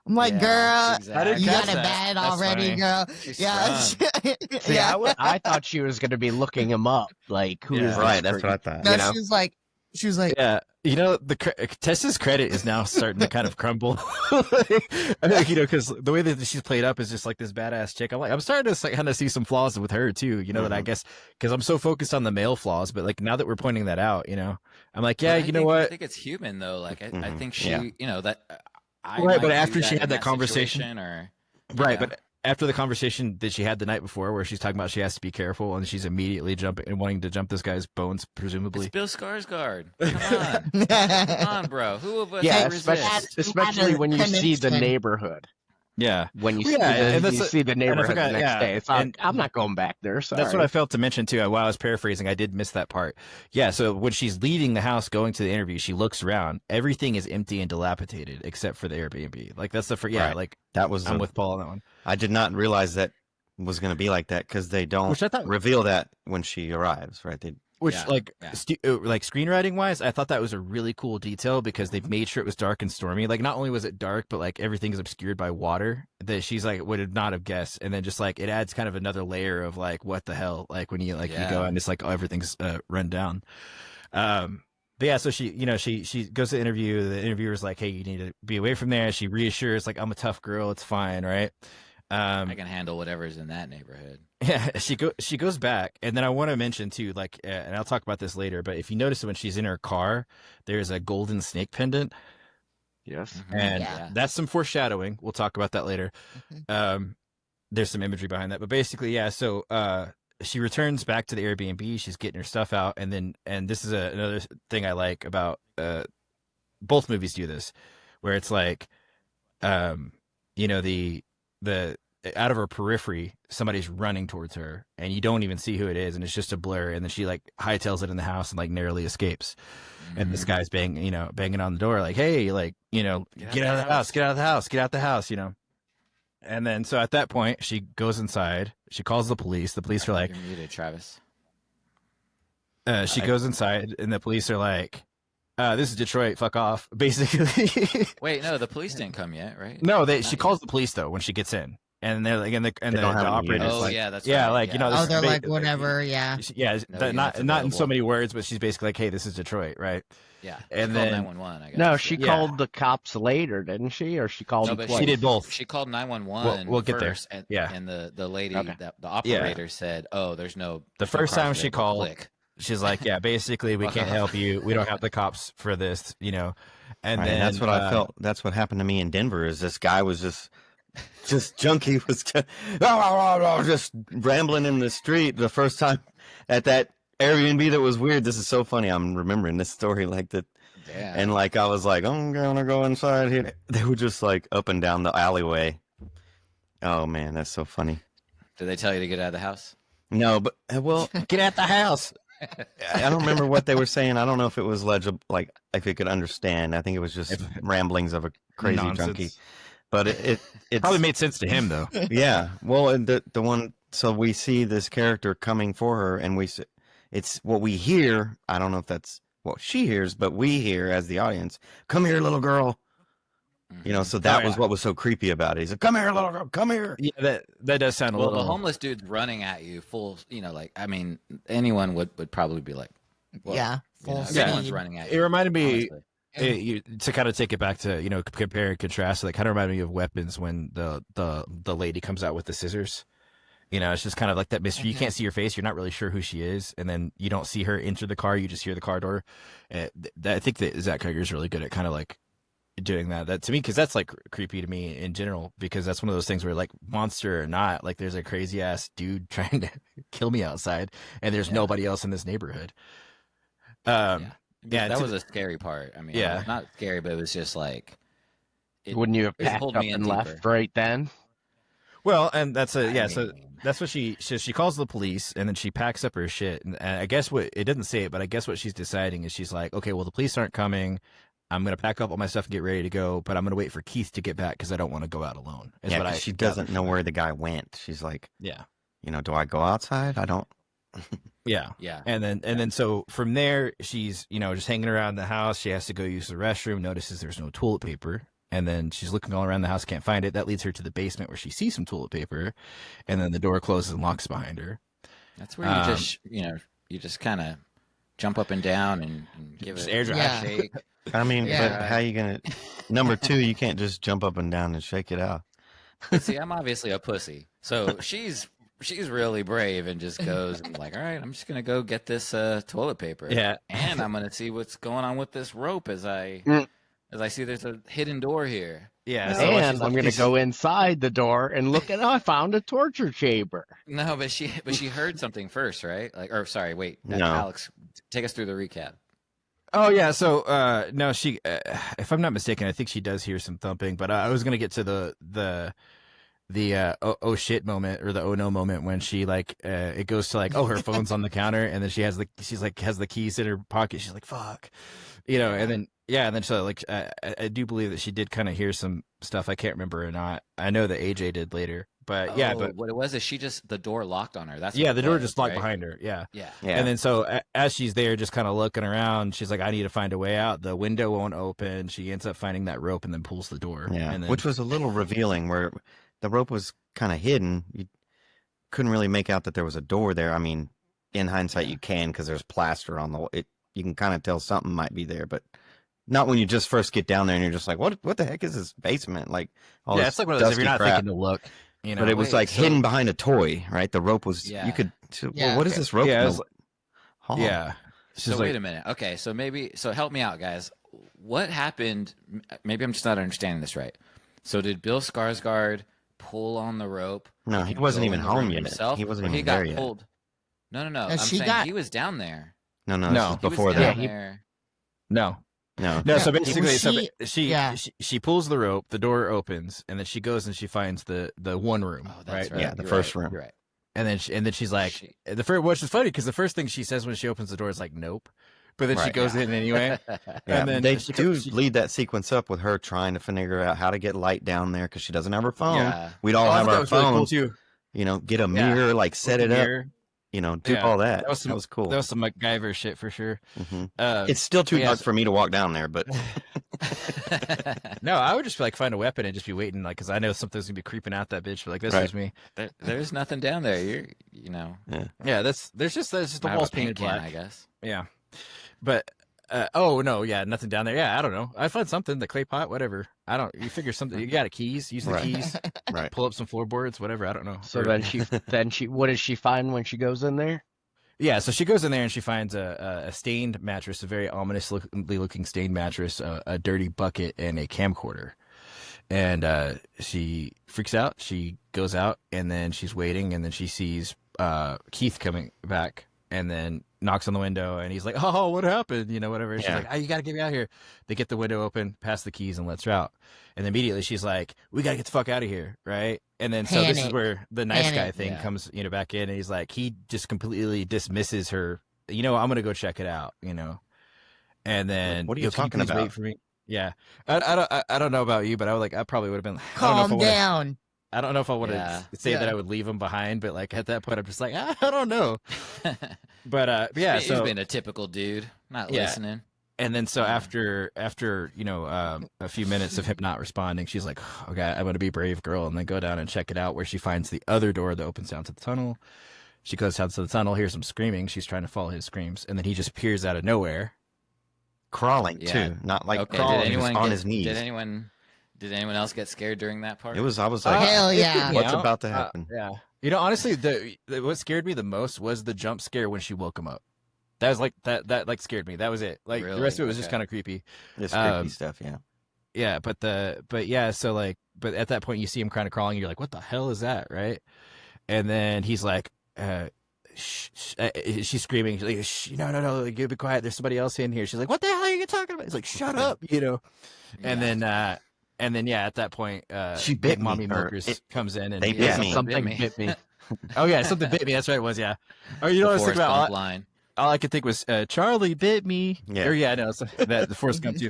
I'm like, Yeah, girl, exactly. you got catch it that. bad That's already, funny. girl. She's Yeah. sprung. See, Yeah. I thought she was going to be looking him up, like who Yeah. is Right, this? that's what I thought. No, You know? she was like, Yeah, Tessa's credit is now starting to kind of crumble. I think, because the way that she's played up is just like this badass chick. I'm starting to kind of see some flaws with her too. That I guess because I'm so focused on the male flaws, but like now that we're pointing that out, I'm like, yeah, But what? I think it's human though. Like I think she, Yeah. that I Right, but might after do she that had in that conversation- situation, or Right, Yeah. but after the conversation that she had the night before, where she's talking about she has to be careful, and she's immediately jumping and wanting to jump this guy's bones, it's presumably. Bill Skarsgård. Come on, bro. Who of us Yeah, can resist? especially when you see the connection. neighborhood. Yeah, When you Well, see yeah, the and that's you see the I neighborhood forgot- the next yeah, day, it's like, and- I'm not going back there. Sorry. That's what I failed to mention too. While I was paraphrasing, I did miss that part. Yeah, so when she's leaving the house, going to the interview, she looks around. Everything is empty and dilapidated except for the Airbnb. Like that's Right. like That was I'm with Paul on that one. I did not realize that was going to be like that because they don't Which I thought- reveal that when she arrives, right? They Which Yeah, like yeah. like screenwriting wise, I thought that was a really cool detail because they made sure it was dark and stormy. Like not only was it dark, but like everything is obscured by water that she's like would not have guessed. And then just like it adds kind of another layer of like what the hell, like when you you go and it's like everything's run down. But yeah, so she she goes to the interview. The interviewer's like, hey, you need to be away from there. She reassures like I'm a tough girl, it's fine, right? I can handle whatever's in that neighborhood. Yeah, she goes back, and then I want to mention too, like, and I'll talk about this later. But if you notice when she's in her car, there's a golden snake pendant, Yes. and Yeah. that's some foreshadowing. We'll talk about that later. There's some imagery behind that, but basically, yeah. So she returns back to the Airbnb. She's getting her stuff out, and this is another thing I like about both movies do this, where it's like, the out of her periphery, somebody's running towards her, and you don't even see who it is, and it's just a blur. And then she like hightails it in the house and like narrowly escapes. And this guy's banging on the door, like, hey, like, get out of the house, get out of the house, get out the house, And then so at that point, she goes inside. She calls the police. The police are like, You're muted, Travis. she goes inside, and the police are like, this is Detroit, fuck off, basically. Wait, no, the police didn't come yet, right? No, Not she yet. calls the police though when she gets in, and they're like, and the don't have any operator's units. Oh, like, yeah, that's yeah, right, like yeah. oh, this they're is like, ba- whatever. Yeah. yeah, No not units in so available. many words, but she's basically like, hey, this is Detroit, right? Yeah, And she called then- 911. I guess. No, she Yeah. called the cops later, didn't she? Or she called No, them but twice? She did both. She called 911. We'll get there. first, And, Yeah. and the lady, Okay. the operator said, "Oh, there's no." The there's no first time cars she available. called, Click. she's like, yeah, basically, we can't help you. We don't have the cops for this, And Right, then that's what I felt. That's what happened to me in Denver. Is this guy was just junkie was just rambling in the street the first time at that Airbnb. That was weird. This is so funny. I'm remembering this story like that, Yeah. and like I was like, I'm gonna go inside here. They were just like up and down the alleyway. Oh man, that's so funny. Did they tell you to get out of the house? No, but well, get out the house. I don't remember what they were saying. I don't know if it was legible, like if you could understand. I think it was just ramblings of a crazy nonsense. junkie. But it Probably made sense to him though. yeah. Well, and the one, so we see this character coming for her, and it's what we hear. I don't know if that's what she hears, but we hear as the audience, "Come here, little girl." So that was yeah. what was so creepy about it. He's like, "Come here, little girl, come here." Yeah, that does sound a Well, little. the homeless dude's running at you full. Like I mean, anyone would probably be like, "Whoa," Yeah. you know, Full if Yeah. anyone's speed. running at It you. reminded me. honestly. To kind of take it back to compare and contrast, like kind of reminded me of Weapons when the lady comes out with the scissors. It's just kind of like that mystery. You can't see her face. You're not really sure who she is, and then you don't see her enter the car. You just hear the car door. I think that Zach Krieger is really good at kind of like doing that. That to me, because that's like creepy to me in general. Because that's one of those things where like monster or not, like there's a crazy ass dude trying to kill me outside, and there's nobody else in this neighborhood. Yeah, that was a scary part. I mean, Yeah. not scary, but it was just like, Wouldn't you have it packed pulled up me in and left deeper. right then? Well, and that's I so mean, that's what she calls the police, and then she packs up her shit. And I guess what it doesn't say it, but I guess what she's deciding is she's like, okay, well the police aren't coming. I'm gonna pack up all my stuff and get ready to go, but I'm gonna wait for Keith to get back because I don't want to go out alone. Is Yeah, what 'cause she doesn't know where the guy went. She's like, Yeah, do I go outside? I don't. Yeah. Yeah. And then so from there, she's, just hanging around the house. She has to go use the restroom, notices there's no toilet paper. And then she's looking all around the house, can't find it. That leads her to the basement where she sees some toilet paper. And then the door closes and locks behind her. That's where you just kind of jump up and down and give Just it air dry. a shake. I mean, Yeah. but how you gonna? Number two, you can't just jump up and down and shake it out. See, I'm obviously a pussy, so she's really brave and just goes and like, all right, I'm just gonna go get this toilet paper. Yeah. And I'm gonna see what's going on with this rope as I see there's a hidden door here. Yeah. So what And she's I'm going to go inside the door and look at, I found a torture chamber. No, but she heard something first, right? Like, or sorry, wait, No. Alex, take us through the recap. Oh yeah, so no, she, if I'm not mistaken, I think she does hear some thumping. But I was gonna get to the oh shit moment, or the oh no moment, when she it goes to her phone's on the counter, and then has the keys in her pocket. She's like, fuck, and then and then so I do believe that she did kind of hear some stuff. I can't remember or not. I know that AJ did later, but but what it was is the door locked on her. That's yeah, what the it door was, just locked right? behind her. Yeah. Yeah. Yeah. And then so as she's there, just kind of looking around, she's like, I need to find a way out. The window won't open. She ends up finding that rope and then pulls the door. Yeah, And then, which was a little revealing, where the rope was kind of hidden. You couldn't really make out that there was a door there. I mean, in hindsight, you can, because there's plaster on the. You can kind of tell something might be there, but not when you just first get down there and you're just like, what the heck is this basement? Like, all this it's like one of those, if dusty you're not crap. thinking to look, But it was Wait, so- hidden behind a toy, right? The rope was. Yeah. You could. Yeah. Well, what is this rope? Yeah, it No- was Huh. yeah. She's So like, wait a minute. Okay, so help me out, guys. What happened? Maybe I'm just not understanding this right. So did Bill Skarsgård pull on the rope? No, he and wasn't go even in the home room yet. himself, He wasn't or even he got there yet. pulled? No. I'm she saying got- he was down there. No, No. this is He was before down that. there. no. No. No, Yeah, so it was basically, yeah. she pulls the rope, the door opens, and then she goes and she finds the one room, Oh, that's right. Yeah, the You're first right. room. You're right. and then she's like, which is funny because the first thing she says when she opens the door is like, nope, but then she Right, goes in anyway. Yeah, And then they she do comes- she- lead that sequence up with her trying to figure out how to get light down there because she doesn't have her phone. Yeah. We'd all Oh, I have thought that our was really phones. cool too. Get a Yeah. mirror, set it up, Mirror. do Yeah. all that. That was some- cool. That was some MacGyver shit for sure. Mhm. Uh, It's still too yeah, dark so- for me to walk down there, but no, I would just find a weapon and just be waiting, because I know something's gonna be creeping out that bitch. But this Right. is me. There's nothing down there. Yeah, there's just the I have a walls paint painted can, black. I guess. Yeah, but oh no, yeah, nothing down there. Yeah, I don't know. I find something, the clay pot, whatever. I don't. You figure something. You got a keys. Use the Right. keys. right. Pull up some floorboards, whatever. I don't know. So Or- then she what does she find when she goes in there? yeah, so she goes in there and she finds a stained mattress, a very ominous looking stained mattress, a dirty bucket, and a camcorder. And she freaks out. She goes out, and then she's waiting, and then she sees Keith coming back, and then knocks on the window, and he's like, "Oh, what happened?" Whatever. And she's Yeah. like, "Oh, you gotta get me out of here." They get the window open, pass the keys, and lets her out. And then immediately she's like, "We gotta get the fuck out of here," right? And then so this is Panic. where the nice guy Panic. thing Yeah. comes, back in, and he's like, he just completely dismisses her. I'm gonna go check it out, And then What are you "Yo, can talking please about?" Wait for me. Yeah, I don't know about you, but I probably would have been. Calm down. I don't know if I would Yeah. say that Yeah. I would leave him behind, but at that point, I'm just like, I don't know. But yeah, He's so been a typical dude, not Yeah. listening. and then so Yeah. after a few minutes of him not responding, she's like, okay, I'm gonna be a brave girl, and then go down and check it out, where she finds the other door that opens down to the tunnel. She goes down to the tunnel, hears him screaming. She's trying to follow his screams, and then he just appears out of nowhere. Crawling Yeah. too, not like Okay. crawling. Did anyone on get- his knees. Did anyone else get scared during that part? I was like, Hell yeah. what's Yeah. about to happen? Yeah. Honestly, what scared me the most was the jump scare when she woke him up. That was that scared me. That was it. The Really? rest of it was just Okay. kind of creepy. This creepy Um, stuff, yeah. Yeah, but but at that point you see him kind of crawling. You're like, what the hell is that, right? And then he's like, she's screaming. She's like, shh, no, you be quiet. There's somebody else in here. She's like, what the hell are you talking about? He's like, shut up, And Yeah. then at that point, She Big bit me, Mommy or Milkers comes in and they bit Yeah, me. Something Bit me. bit me. oh yeah, something bit me. That's right, it was, yeah. Oh, The what I was Forrest thinking about? Gump line. All I could think was Charlie bit me. Yeah. Or yeah, no, so that the Forrest Gump too.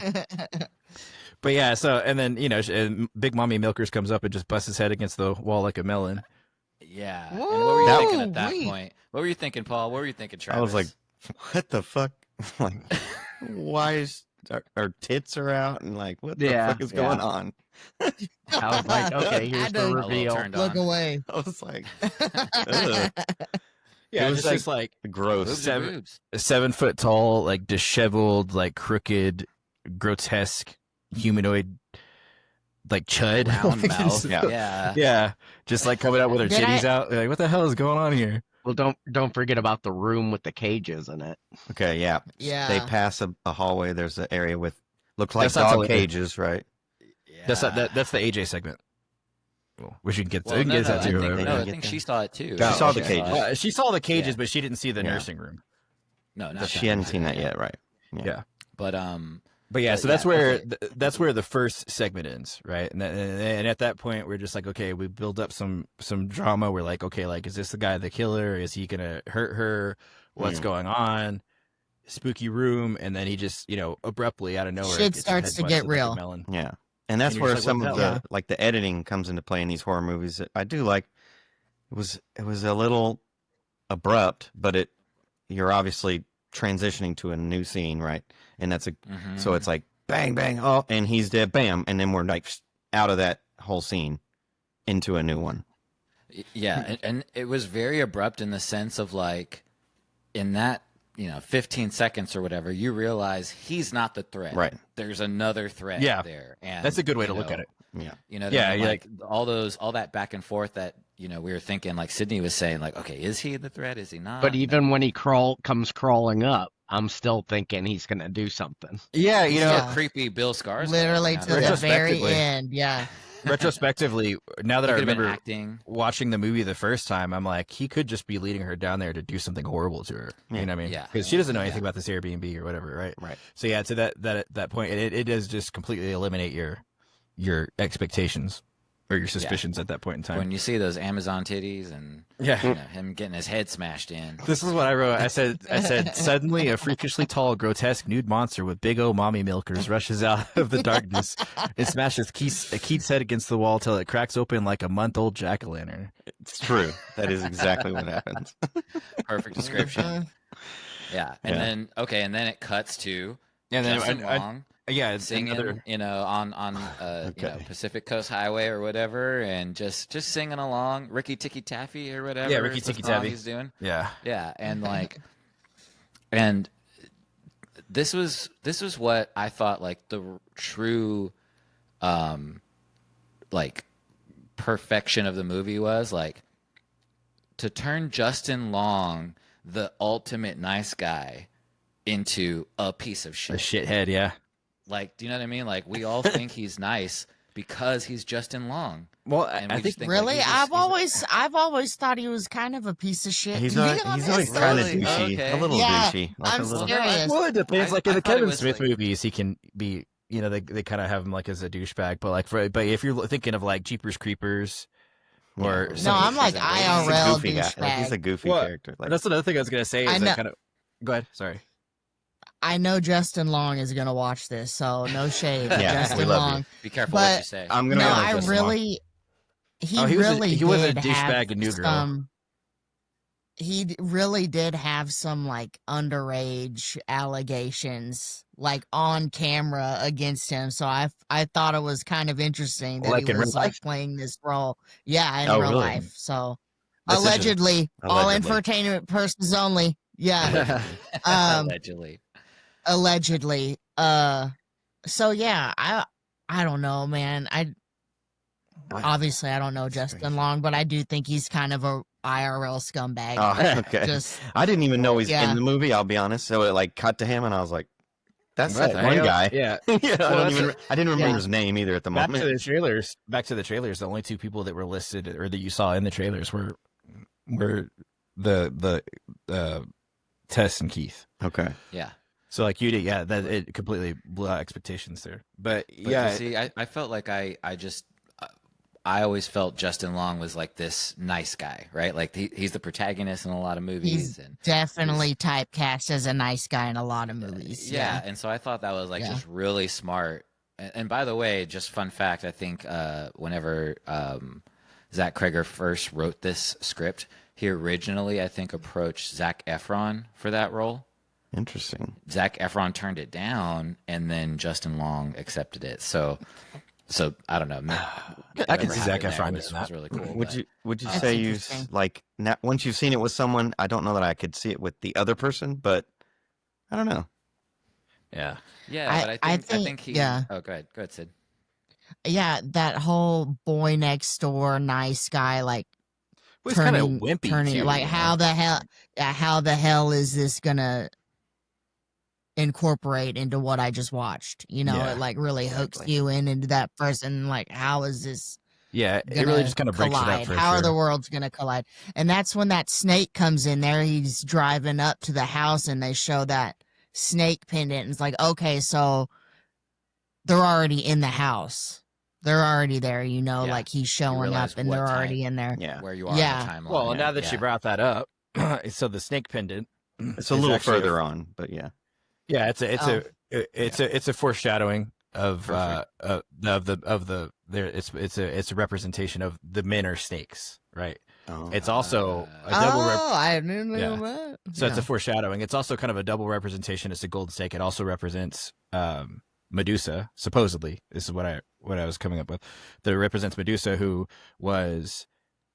But yeah, so and then and Big Mommy Milkers comes up and just busts his head against the wall like a melon. Yeah. And what were you thinking at that Whoa, point? What were you thinking, Paul? What were you thinking, Travis? I was like, what the fuck? Like, why is our tits are out and like what the Yeah, fuck is going on? I was like, okay, here's Had the to reveal. turned look on. away. I was like, ugh. Yeah, It was just like gross. Boobs are seven- boobs. a 7 foot tall, like disheveled, like crooked, grotesque humanoid, like chud. Round Like, mouth. it's- Yeah. yeah, just like coming out with her Did titties I- out. Like, what the hell is going on here? Well, don't forget about the room with the cages in it. Okay, yeah. Yeah. They pass a hallway. There's an area with looks like That's not dog till- cages, right? That's not, that's the AJ segment. Well, which we can get to. Well, we can no, get to no, that I too. think, They no, I didn't think get she that. saw it too. She saw the it. cages. She saw the cages, Yeah. but she didn't see the Yeah. nursing room. No, not But she hadn't seen that yet, right? Yeah. But But yeah, But so that's yeah, where okay. that's where the first segment ends, right? And at that point, we're just like, okay, we build up some drama. We're like, okay, like, is this the guy the killer? Is he gonna hurt her? What's going on? Spooky room, and then he just, abruptly out of nowhere, Shit gets his starts head to get busted like a real. melon. Yeah. And that's And you're where just like, some what of the the hell? like the editing comes into play in these horror movies that I do like. It was a little abrupt, but you're obviously transitioning to a new scene, right? And that's so it's like bang bang, oh, and he's dead, bam, and then we're like out of that whole scene into a new one. Yeah, and it was very abrupt in the sense of like, in that 15 seconds or whatever, you realize he's not the threat. Right. There's another threat Yeah. there, and That's a good way to you look know, at it. Yeah. Yeah, you're like all that back and forth that we were thinking, like Sydney was saying, like, okay, is he the threat? Is he not? But even when he comes crawling up, I'm still thinking he's gonna do something. Yeah, Yeah. creepy Bill Skarsgård. Literally now to that- the very Retrospectively. end. Yeah. Retrospectively, now that He I could have been remember acting. watching the movie the first time, I'm like, he could just be leading her down there to do something horrible to her. You know what I mean? Yeah. Because she doesn't know anything about this Airbnb or whatever, right? Right. So yeah, to that point, it does just completely eliminate your expectations or your suspicions at that point in time. When you see those Amazon titties and Yeah. him getting his head smashed in. This is what I wrote. I said, suddenly a freakishly tall, grotesque nude monster with big O mommy milkers rushes out of the darkness and smashes Keith's head against the wall till it cracks open like a month-old jack-o'-lantern. It's true. That is exactly what happens. Perfect description. Yeah, and Yeah. then it cuts to And then Justin Long yeah, it's singing, another. on Okay. Pacific Coast Highway or whatever, and just singing along, Ricky Tikki Taffy or whatever. Yeah, Ricky is the Tikki song Taffy. he's doing. Yeah. Yeah, and and this was what I thought like the true, like perfection of the movie was, like to turn Justin Long, the ultimate nice guy, into a piece of A shit. shithead, yeah. Like, do you know what I mean? Like, we all think he's nice because he's Justin Long. Well, And I we think just think, Really? like, I've always thought he was kind of a piece of shit. He's to be not. He's always honest. kind of Really? douchey. Okay. A little Yeah, douchey. I'm a little. serious. well, it depends. Like in I the thought it Kevin was, Smith like- movies, he can be. They kind of have him like as a douchebag, but but if you're thinking of like Jeepers Creepers, or Yeah. No, something- I'm like He's a He's a IRL goofy guy. Like, he's a douchebag. goofy Well, character. Like, that's another thing I was gonna say. I Is know- that kind of. Go ahead. Sorry. I know Justin Long is gonna watch this, so no shade, Yeah, we Justin love you. Long. Be careful what But- you say. I'm gonna. No, go with I Justin Long. really. He Oh, really he was a did douchebag have and new girl. some. Really did have some like underage allegations like on camera against him. So I thought it was kind of interesting that Like he in real was like life? playing this role. Yeah, in Oh, real really? life. So That's allegedly, all Allegedly. entertainment persons only. Yeah. um, Allegedly. allegedly. So yeah, I don't know, man. Obviously I don't know Justin crazy. Long, but I do think he's kind of a IRL scumbag. Oh, okay. Just I didn't even know he's Yeah. in the movie. I'll be honest. So it like cut to him, and I was like, "That's What that the one hell? guy." Yeah. Yeah, Well, I didn't remember Yeah. his name either at the Back to moment. the trailers. The only two people that were listed or that you saw in the trailers were the Tess and Keith. Okay. Yeah. So like you did, yeah, that it completely blew out expectations there. But But yeah, you see, I felt like I I always felt Justin Long was like this nice guy, right? Like he's the protagonist in a lot of movies. he's and definitely typecast as a nice guy in a lot of movies. yeah, and so I thought that was like Yeah. just really smart. And by the way, just fun fact, I think whenever Zach Kreger first wrote this script, he originally, I think, approached Zac Efron for that role. Interesting. Zac Efron turned it down, and then Justin Long accepted it. So I don't know. I can whatever see Zac happened there Efron was doing that. really cool. Would but- you That's say interesting. like now, once you've seen it with someone? I don't know that I could see it with the other person, but I don't know. Yeah. Yeah, but I think he. yeah. Oh, go ahead, Sid. Yeah, that whole boy next door, nice guy, like Well, he's kind of turning, wimpy turning, too. like you know? how the hell is this gonna incorporate into what I just watched? You know, Yeah, it like really hooks exactly. you into that person. Like, how is this Yeah, it gonna really just kind of breaks it up collide? for How are sure. the worlds gonna collide? And that's when that snake comes in there. He's driving up to the house and they show that snake pendant. And it's like, okay, so they're already in the house. They're already there, you know, Yeah. like he's showing realize up and what they're time- already in there. Yeah, Where you are Yeah. in the timeline. Well, now that yeah. you brought that up, so the snake pendant. it's a is little actually further on, but yeah. Yeah, Oh. it's a foreshadowing of Perfect. it's a representation of the men are snakes, right? Oh. It's also a double I didn't know Yeah. that. so it's a foreshadowing. It's also kind of a double representation. It's a golden snake. It also represents Medusa, supposedly. This is what I was coming up with. That represents Medusa, who was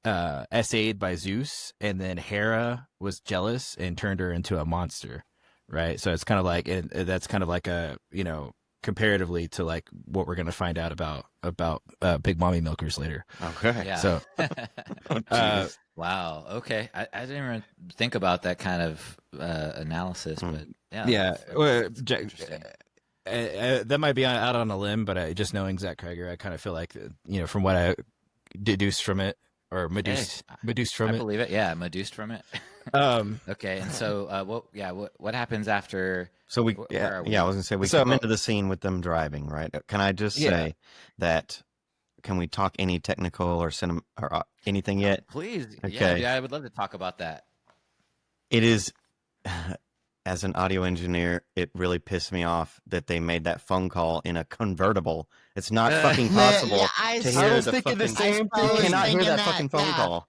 essayed by Zeus, and then Hera was jealous and turned her into a monster, right? So it's kind of like that's kind of like a, you know, comparatively to like what we're gonna find out about big mommy milkers later. Okay. Yeah. So Oh, jeez. Wow. Okay. I didn't even think about that kind of analysis, but yeah. well, that's interesting. that might be out on a limb, but just knowing Zach Krieger, I kind of feel like, you know, from what I deduced from it, or meduced from I it. believe it. Yeah, Meduced from it. Okay, and so what happens after? So we, where are we? I was gonna say we So- come into the scene with them driving, right? Can I just Yeah. say that? Can we talk any technical or cinema or anything yet? Please. Okay. Yeah, I would love to talk about that. It is, as an audio engineer, it really pissed me off that they made that phone call in a convertible. It's not fucking possible Yeah, to I hear was the thinking the fucking. same You thing. cannot hear Thinking that that, fucking phone yeah. call.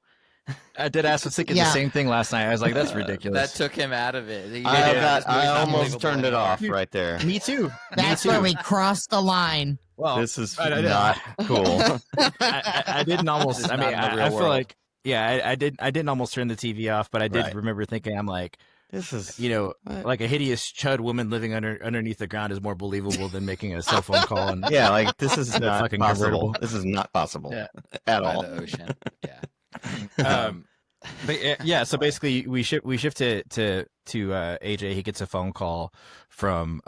I did ask was thinking Yeah. the same thing last night. I was like, that's That ridiculous. took him out of it. He I, did. This movie's not almost believable turned it anymore. off right there. Me too. That's Me too. where we crossed the line. Well, This is I- not cool. I didn't almost. This is I mean, not in the I real feel world. like, yeah, I didn't almost turn the TV off, but I did Right. remember thinking, I'm like, This is, you know, what? like a hideous chud woman living underneath the ground is more believable than making a cell phone call. And Yeah, like this is not fucking possible. convertible. This is not possible Yeah. at By all. the ocean. Yeah. But yeah, so basically we shift to AJ. He gets a phone call from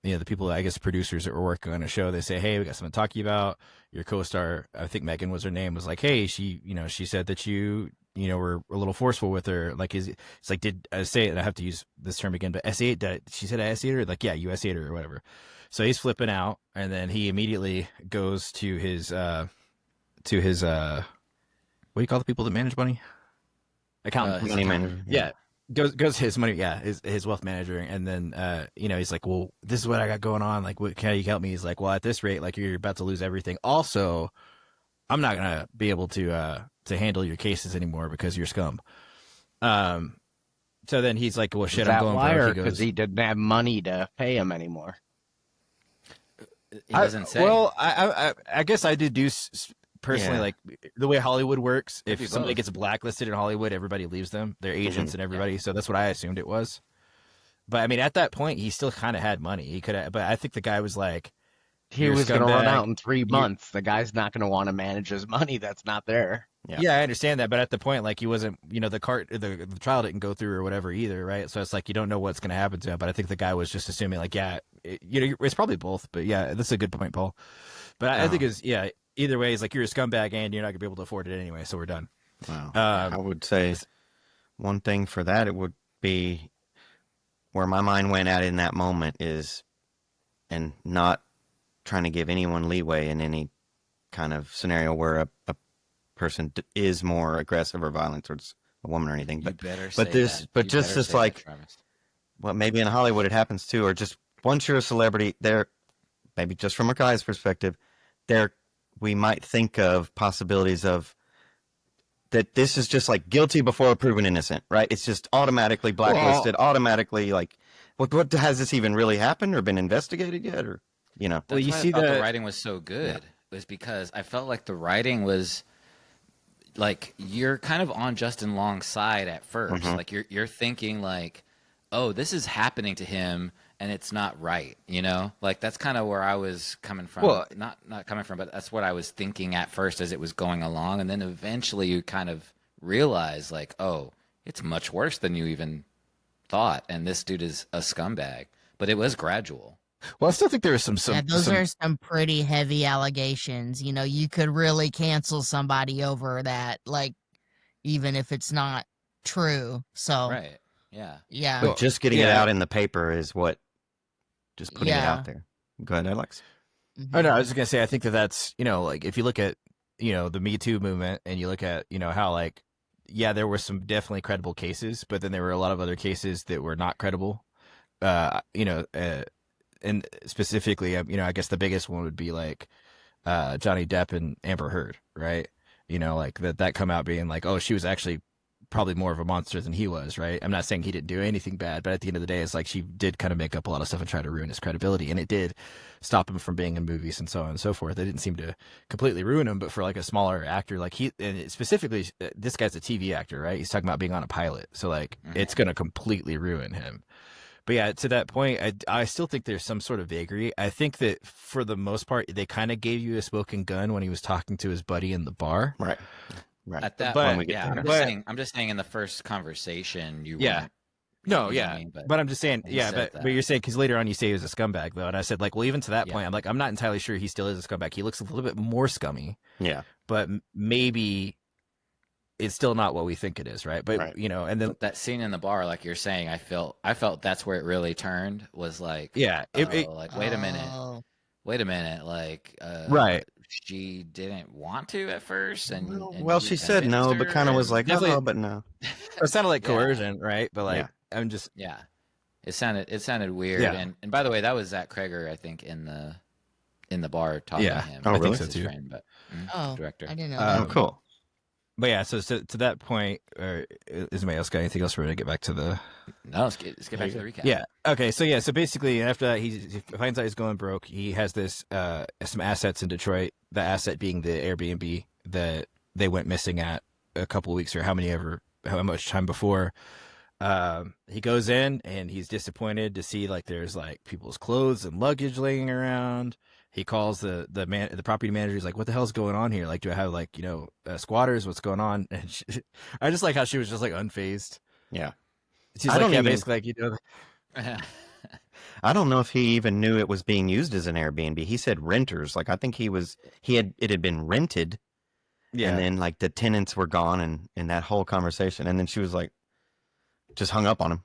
you know, the people, I guess producers that were working on a show. They say, hey, we got something to talk to you about. Your co-star, I think Megan was her name, was like, hey, she said that you were a little forceful with her. Like, it's like, did I say it? And I have to use this term again, but she said I S8 her? Like, yeah, you S8 her or whatever. So he's flipping out, and then he immediately goes to his what do you call the people that manage money? Accountant. Money manager. Yeah. Goes his money, yeah, his wealth manager, and then he's like, well, this is what I got going on. Like, what can you help me? He's like, well, at this rate, like, you're about to lose everything. Also, I'm not gonna be able to handle your cases anymore because you're scum. So then he's like, well, shit, Is I'm that going why, or broke. He because goes, he didn't have money to pay him anymore? He doesn't say. Well, I guess I deduce personally, Yeah. like the way Hollywood works. Could If be somebody both. gets blacklisted in Hollywood, everybody leaves them. Their agents and everybody. So that's what I assumed it was. But I mean, at that point, he still kind of had money. He could have, but I think the guy was like, He You're a was going to run scumbag. out in 3 months. The guy's not going to want to manage his money that's not there. Yeah. yeah, I understand that, but at the point, like, he wasn't, the trial didn't go through or whatever either, right? So it's like you don't know what's going to happen to him. But I think the guy was just assuming, like, yeah, it's probably both. But yeah, that's a good point, Paul. But I think either way, it's like you're a scumbag and you're not going to be able to afford it anyway. So we're done. Wow. I would say one thing for that, it would be where my mind went at in that moment is, and not trying to give anyone leeway in any kind of scenario where a person is more aggressive or violent towards a woman or anything. You But better but say this- that. but You just better this, say that, like- Travis. well, maybe in Hollywood it happens too, or just once you're a celebrity, there, maybe just from a guy's perspective, we might think of possibilities of that this is just like guilty before proven innocent, right? It's just automatically blacklisted, automatically like, what has this even really happened or been investigated yet, or That's Well, you why see I thought the the writing was so good. Was because I felt like the writing was like you're kind of on Justin Long's side at 1st. Like you're thinking like, oh, this is happening to him and it's not right, you know? Like that's kind of where I was coming from. Well- not coming from, but that's what I was thinking at first as it was going along, and then eventually you kind of realize like, oh, it's much worse than you even thought, and this dude is a scumbag. But it was gradual. well, I still think there was some Yeah, those are some pretty heavy allegations. You know, you could really cancel somebody over that, like, even if it's not true. So, Right. Yeah. yeah. but just getting it out in the paper is what, just putting it Yeah. out there. Go ahead, Alex. Mhm. Oh no, I was just gonna say I think that that's like if you look at the Me Too movement and you look at how like there were some definitely credible cases, but then there were a lot of other cases that were not credible. And specifically, I guess the biggest one would be like Johnny Depp and Amber Heard, right? Like that come out being like, oh, she was actually probably more of a monster than he was, right? I'm not saying he didn't do anything bad, but at the end of the day, it's like she did kind of make up a lot of stuff and try to ruin his credibility, and it did stop him from being in movies and so on and so forth. It didn't seem to completely ruin him, but for like a smaller actor, like and specifically, this guy's a TV actor, right? He's talking about being on a pilot, so like it's going to completely ruin him. But yeah, to that point, I still think there's some sort of vagary. I think that for the most part, they kind of gave you a smoking gun when he was talking to his buddy in the bar. Right. At that But- point, yeah. I'm just saying in the first conversation, you Yeah. weren't. No, you know yeah, what I mean? but I'm just saying, he yeah, said but that. you're saying because later on you say he was a scumbag though, and I said like, well, even to that Yeah. point, I'm like, I'm not entirely sure he still is a scumbag. He looks a little bit more scummy, Yeah. but maybe it's still not what we think it is, right? But Right. and then But that scene in the bar, like you're saying, I felt that's where it really turned. Was like, yeah, like wait a minute, Oh. like, Right. she didn't want to at first, and Well, you she said no, convinced but her, kind of was and- like, Definitely- oh, but no. it sounded like Yeah. coercion, right? But like, Yeah. I'm just yeah, it sounded weird. Yeah. And by the way, that was Zach Kreger, I think, in the bar talking Yeah. to him. Oh, I think really? so His too. friend, but Oh, director. I didn't know Um, Oh, cool. But yeah, so to that point, is anybody else got anything else? We're gonna get back to the No, let's get back to the recap. Yeah. Okay. So basically, after that, he finds out he's going broke. He has this some assets in Detroit. The asset being the Airbnb that they went missing at a couple of weeks or how much time before. He goes in and he's disappointed to see like there's like people's clothes and luggage laying around. He calls the property manager. He's like, "What the hell's going on here? Like, do I have like squatters? What's going on?" And I just like how she was just like unfazed. Yeah. She's I like, don't yeah, even- basically like I don't know if he even knew it was being used as an Airbnb. He said renters. Like, I think it had been rented, yeah. and then like the tenants were gone, and in that whole conversation, and then she was like, just hung up on him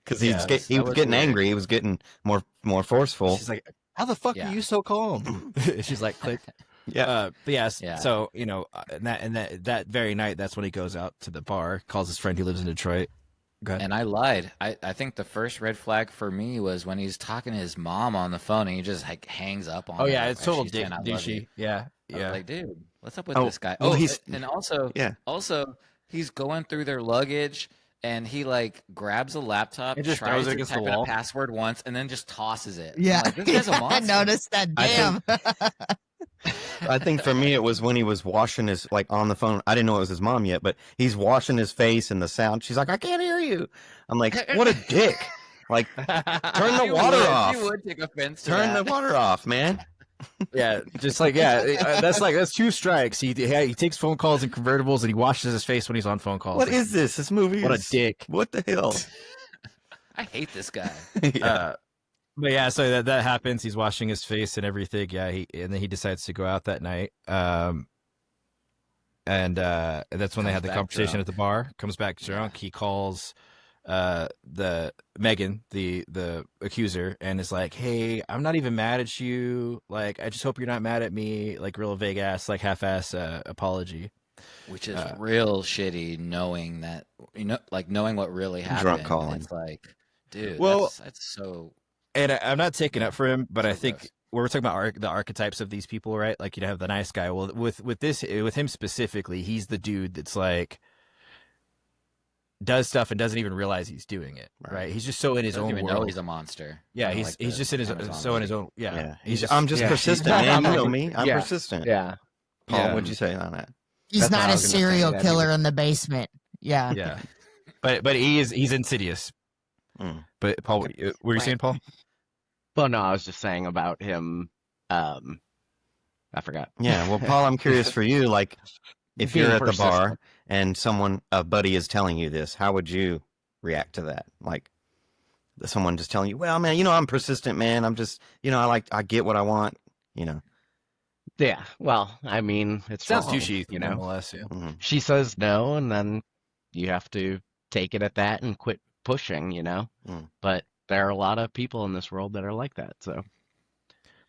because he Yeah, was that was getting weird. angry. He was getting more forceful. She's like, "How the fuck Yeah. are you so calm?" She's like, "Click." Yeah. But yes. Yeah. So and that very night, that's when he goes out to the bar, calls his friend who lives in Detroit. Go ahead. And I lied. I think the first red flag for me was when he's talking to his mom on the phone and he just like hangs up on Oh her yeah, it's as total she's saying, "I love you." douchey. Yeah. I was Yeah. like, dude, what's up with Oh, this guy? well, Oh, he's- and also, Yeah. he's going through their luggage and he like grabs a laptop, And just tries throws it to against type the in a wall. password once, and then just tosses it. I'm Yeah, like, this guy's a I monster. noticed that. I Damn. I think for me, it was when he was washing his, like on the phone. I didn't know it was his mom yet, but he's washing his face and the sound. She's like, I can't hear you. I'm like, what a dick. Like, turn the You water would- off. You would take offense to Turn the that. water off, man. Yeah. Just like that's 2 strikes. He takes phone calls in convertibles and he washes his face when he's on phone calls. What is this? This movie What a is, dick. What the hell? I hate this guy. Yeah. But yeah, so that happens. He's washing his face and everything. Yeah, and then he decides to go out that night. And that's when they Comes had the back conversation drunk. at the bar. Comes back drunk. He calls the Megan, the accuser, and is like, "Hey, I'm not even mad at you. Like, I just hope you're not mad at me." Like, real vague ass, like half-ass apology. Which is real shitty, knowing that like knowing what really happened. Drunk and calling. It's like, dude, Well, that's so. And I'm not taking up for him, but I So think gross. we're talking about the archetypes of these people, right? Like, you have the nice guy. Well, with him specifically, he's the dude that's like does stuff and doesn't even realize he's doing it, right? He's just so in his Doesn't own even know world. he's a monster. Yeah, Kinda he's like he's the just in his Amazon so in his lady. own. Yeah, I'm just persistent, man. You know me. I'm Yeah. persistent. Yeah. Paul, Yeah. what'd you say on that? He's That's what not I a was gonna say, serial that killer in the basement. Yeah. yeah. But he's insidious. Mm. But Paul, what were you Right. saying, Paul? Well, no, I was just saying about him. I forgot. Yeah. Well, Paul, I'm curious for you. Like, if Being you're at the persistent. bar and a buddy is telling you this, how would you react to that? Like, someone just telling you, well, man, I'm persistent, man. I'm just, I get what I want, Yeah. Well, I mean, it's Sounds wrong, douchey, you know. nonetheless. Yeah. Mhm. She says no, and then you have to take it at that and quit pushing, Mm. But there are a lot of people in this world that are like that. So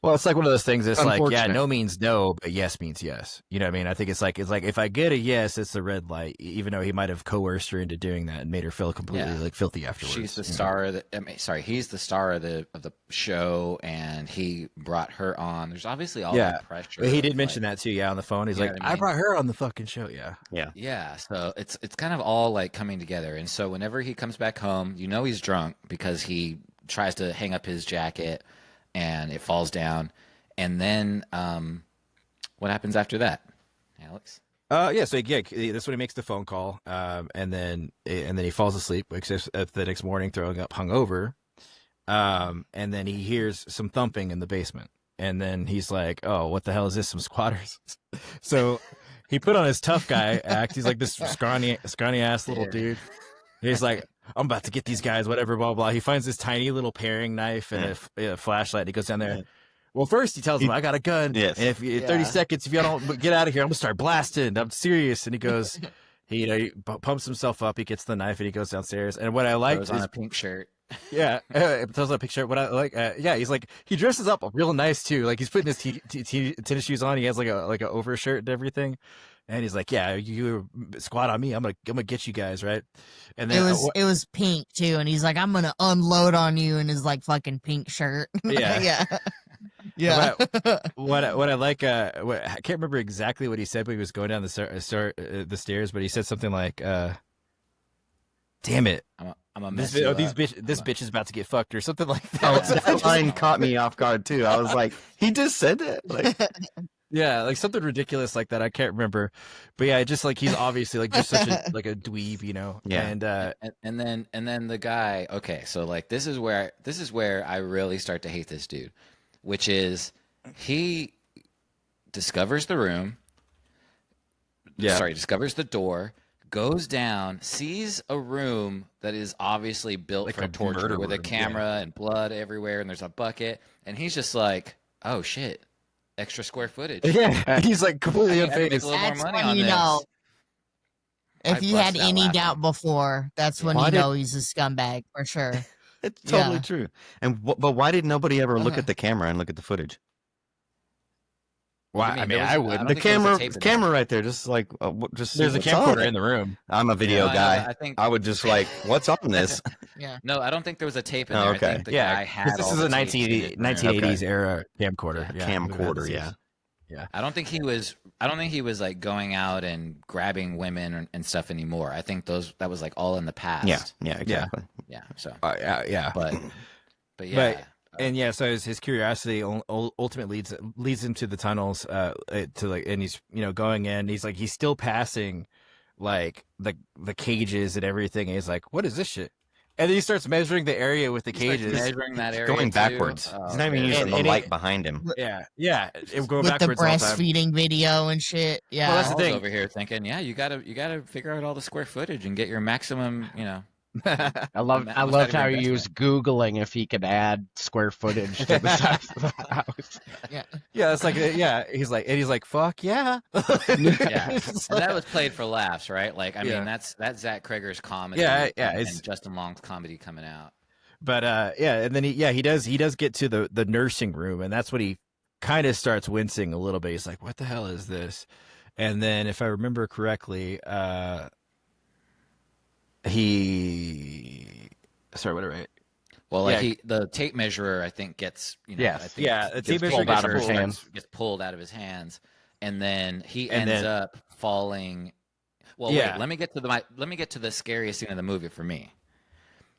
Well, it's like one of those things. It's like, yeah, Unfortunate. no means no, but yes means yes. You know what I mean? I think it's like if I get a yes, it's the red light. Even though he might have coerced her into doing that and made her feel completely Yeah. like filthy afterwards. She's the you know? star of he's the star of the show, and he brought her on. There's obviously all Yeah. that pressure. But he did of, mention like, that too. Yeah, on the phone, he's You know like, what I I mean? brought her on the fucking show. Yeah. Yeah. Yeah, so it's kind of all like coming together. And so whenever he comes back home, he's drunk because he tries to hang up his jacket and it falls down. And then what happens after that, Alex? Yeah. So yeah, that's when he makes the phone call. And then he falls asleep, wakes up the next morning, throwing up, hungover. And then he hears some thumping in the basement. And then he's like, "Oh, what the hell is this? Some squatters." So he put on his tough guy act. He's like this scrawny ass little dude. He's like, "I'm about to get these guys, whatever, blah blah." He finds this tiny little paring knife and a flashlight. And he goes down there. Well, first he tells him, "I got a gun. Yes. And if 30 seconds, if you don't get out of here, I'm gonna start blasting. I'm serious." And he goes, he pumps himself up. He gets the knife and he goes downstairs. And what I like Throws is on a pink shirt. yeah, it tells a picture. What I like, he's like he dresses up real nice too. Like he's putting his tennis shoes on. He has like a overshirt and everything, and he's like, "Yeah, you squat on me. I'm gonna get you guys right." And then It was pink too, and he's like, "I'm gonna unload on you," in his like fucking pink shirt. Yeah. yeah, yeah. what I like, I can't remember exactly what he said, but he was going down the stairs. But he said something like, "Damn it, I'm a this mess you up. bitch is about to get fucked," or something like that. Oh, that line caught me off guard too. I was like, he just said that. Like, Yeah, like something ridiculous like that. I can't remember, but yeah, just like he's obviously like just such a like a dweeb, Yeah. And and then the guy. Okay, so like this is where I really start to hate this dude, which is he discovers the room. yeah, Discovers the door, goes down, sees a room that is obviously built Like for a torture murder with a room, camera and blood everywhere, and there's a bucket, and he's just like, "Oh shit, extra square footage." yeah, he's like completely I had to make unfazed. a little more That's money when on you this. know. If I you had busted out any laughing. doubt before, that's when Why you did- know he's a scumbag for sure. it's totally Yeah. true. And but why did nobody ever look Uh-huh. at the camera and look at the footage? Well, What do you I mean? mean, There was I a- would. I don't The think there was a camera, tape in camera right there, just like just see There's a what's on camcorder it. in the room. I'm a video No, I know, guy. I think- I would just like, what's on this? Yeah. No, I don't think there was a tape in Oh, there. okay. I think the Yeah, guy had 'cause this all is the a tapes in his room. 1980s era camcorder. Yeah, Camcorder, yeah. I don't think he was like going out and grabbing women and stuff anymore. I think that was like all in the past. Yeah, exactly. Yeah. So, Yeah. but yeah. And yeah, so his curiosity ultimately leads him to the tunnels, to like, and he's going in. He's like he's still passing, like the cages and everything. And he's like, "What is this shit?" And then he starts measuring the area with the He starts cages. measuring that area Going too. backwards. Oh, He's not even man. using And- the and light it- behind him. Yeah, it going With the backwards all the time. breastfeeding video and shit. Yeah. Well, that's the Paul's thing. over here thinking, yeah, you gotta figure out all the square footage and get your maximum, I loved Almost how out of he your was Googling if he could add square footage to the size of the house. Yeah, it's like he's like, fuck yeah. Yeah, It's and that like- was played for laughs, right? Like, I Yeah. mean, that's Zach Krager's comedy, Yeah, and it's- Justin Long's comedy coming out. But and then he does get to the nursing room, and that's when he kind of starts wincing a little bit. He's like, "What the hell is this?" And then, if I remember correctly, sorry, what did I write? Well, Yeah. the tape measure, I think, gets Yes. I think Yeah, the tape gets measure pulled gets out of his pulled. hands. Gets pulled out of his hands, and then he And ends then- up falling. Well, wait. Yeah. Let me get to the scariest scene of the movie for me.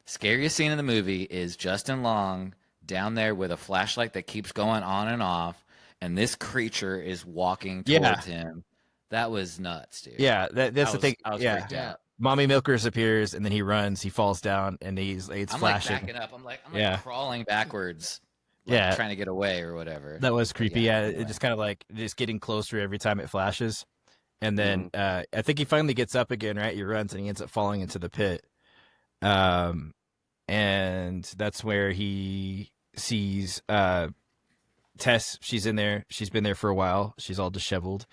Scariest scene in the movie is Justin Long down there with a flashlight that keeps going on and off, and this creature is walking Yeah. towards him. That was nuts, dude. Yeah, that's the thing. I was Yeah. freaked out. Mommy Milkers appears, and then he runs, he falls down, and it's I'm flashing. like backing up. I'm like Yeah. crawling backwards, Yeah. trying to get away or whatever. That was creepy. Yeah, anyway. it just kind of like just getting closer every time it flashes. And then Mm-hmm. I think he finally gets up again, right? He runs and he ends up falling into the pit. And that's where he sees Tess. She's in there. She's been there for a while. She's all disheveled.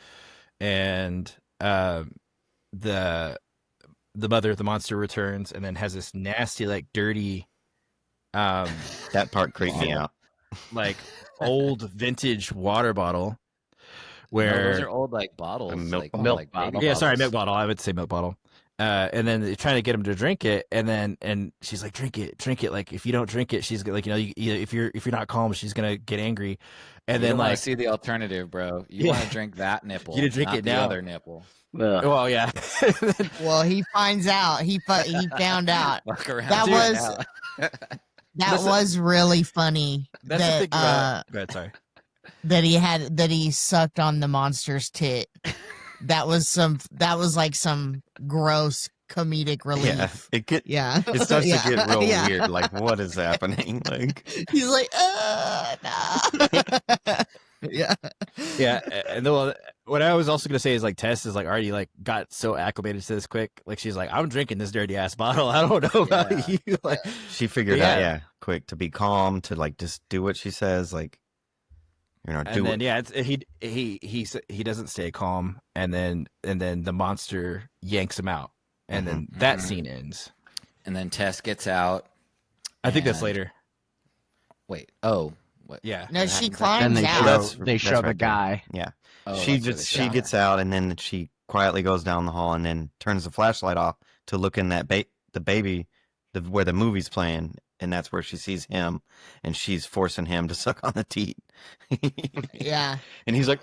And the mother, the monster, returns and then has this nasty, like dirty That part creeped me out. like old vintage water bottle No, where those are old like bottles, A milk like bottle. Milk like bottle. baby yeah, sorry, bottles. milk bottle. I would say milk bottle. And then they're trying to get him to drink it, and she's like, drink it. Like if you don't drink it, she's like, if you're not calm, she's gonna get angry. And You then want like, to see the alternative, bro. You Yeah. want to drink that nipple. You need to drink not it the now. other nipple. Ugh. well, yeah. Well, he finds out. He found out. Walk around. That doing was- that. That Listen- was really funny. That's the thing about. Go ahead, sorry. That he sucked on the monster's tit. That was like some gross comedic Yeah, relief. it Yeah. starts Yeah. to get real Yeah. weird. Like, what is happening? Like, He's like, nah. Yeah. Yeah, and then what I was also gonna say is like Tess is like already like got so acclimated to this quick. Like she's like, I'm drinking this dirty ass bottle. I don't know about Yeah. you. Like, she figured Yeah. out, yeah, quick to be calm, to like just do what she says. Like, and do then it. yeah, he doesn't stay calm, and then the monster yanks him out, and then that scene ends. And then Tess gets out. I think that's And- later. Wait. Oh. What? Yeah, No, she happens climbs And they out. show That's- they show that's the right there. guy. Yeah, Oh, she that's where just they she shot gets her. out, and then she quietly goes down the hall, and then turns the flashlight off to look in that the baby, where the movie's playing, and that's where she sees him, and she's forcing him to suck on the teat. Yeah. And he's like,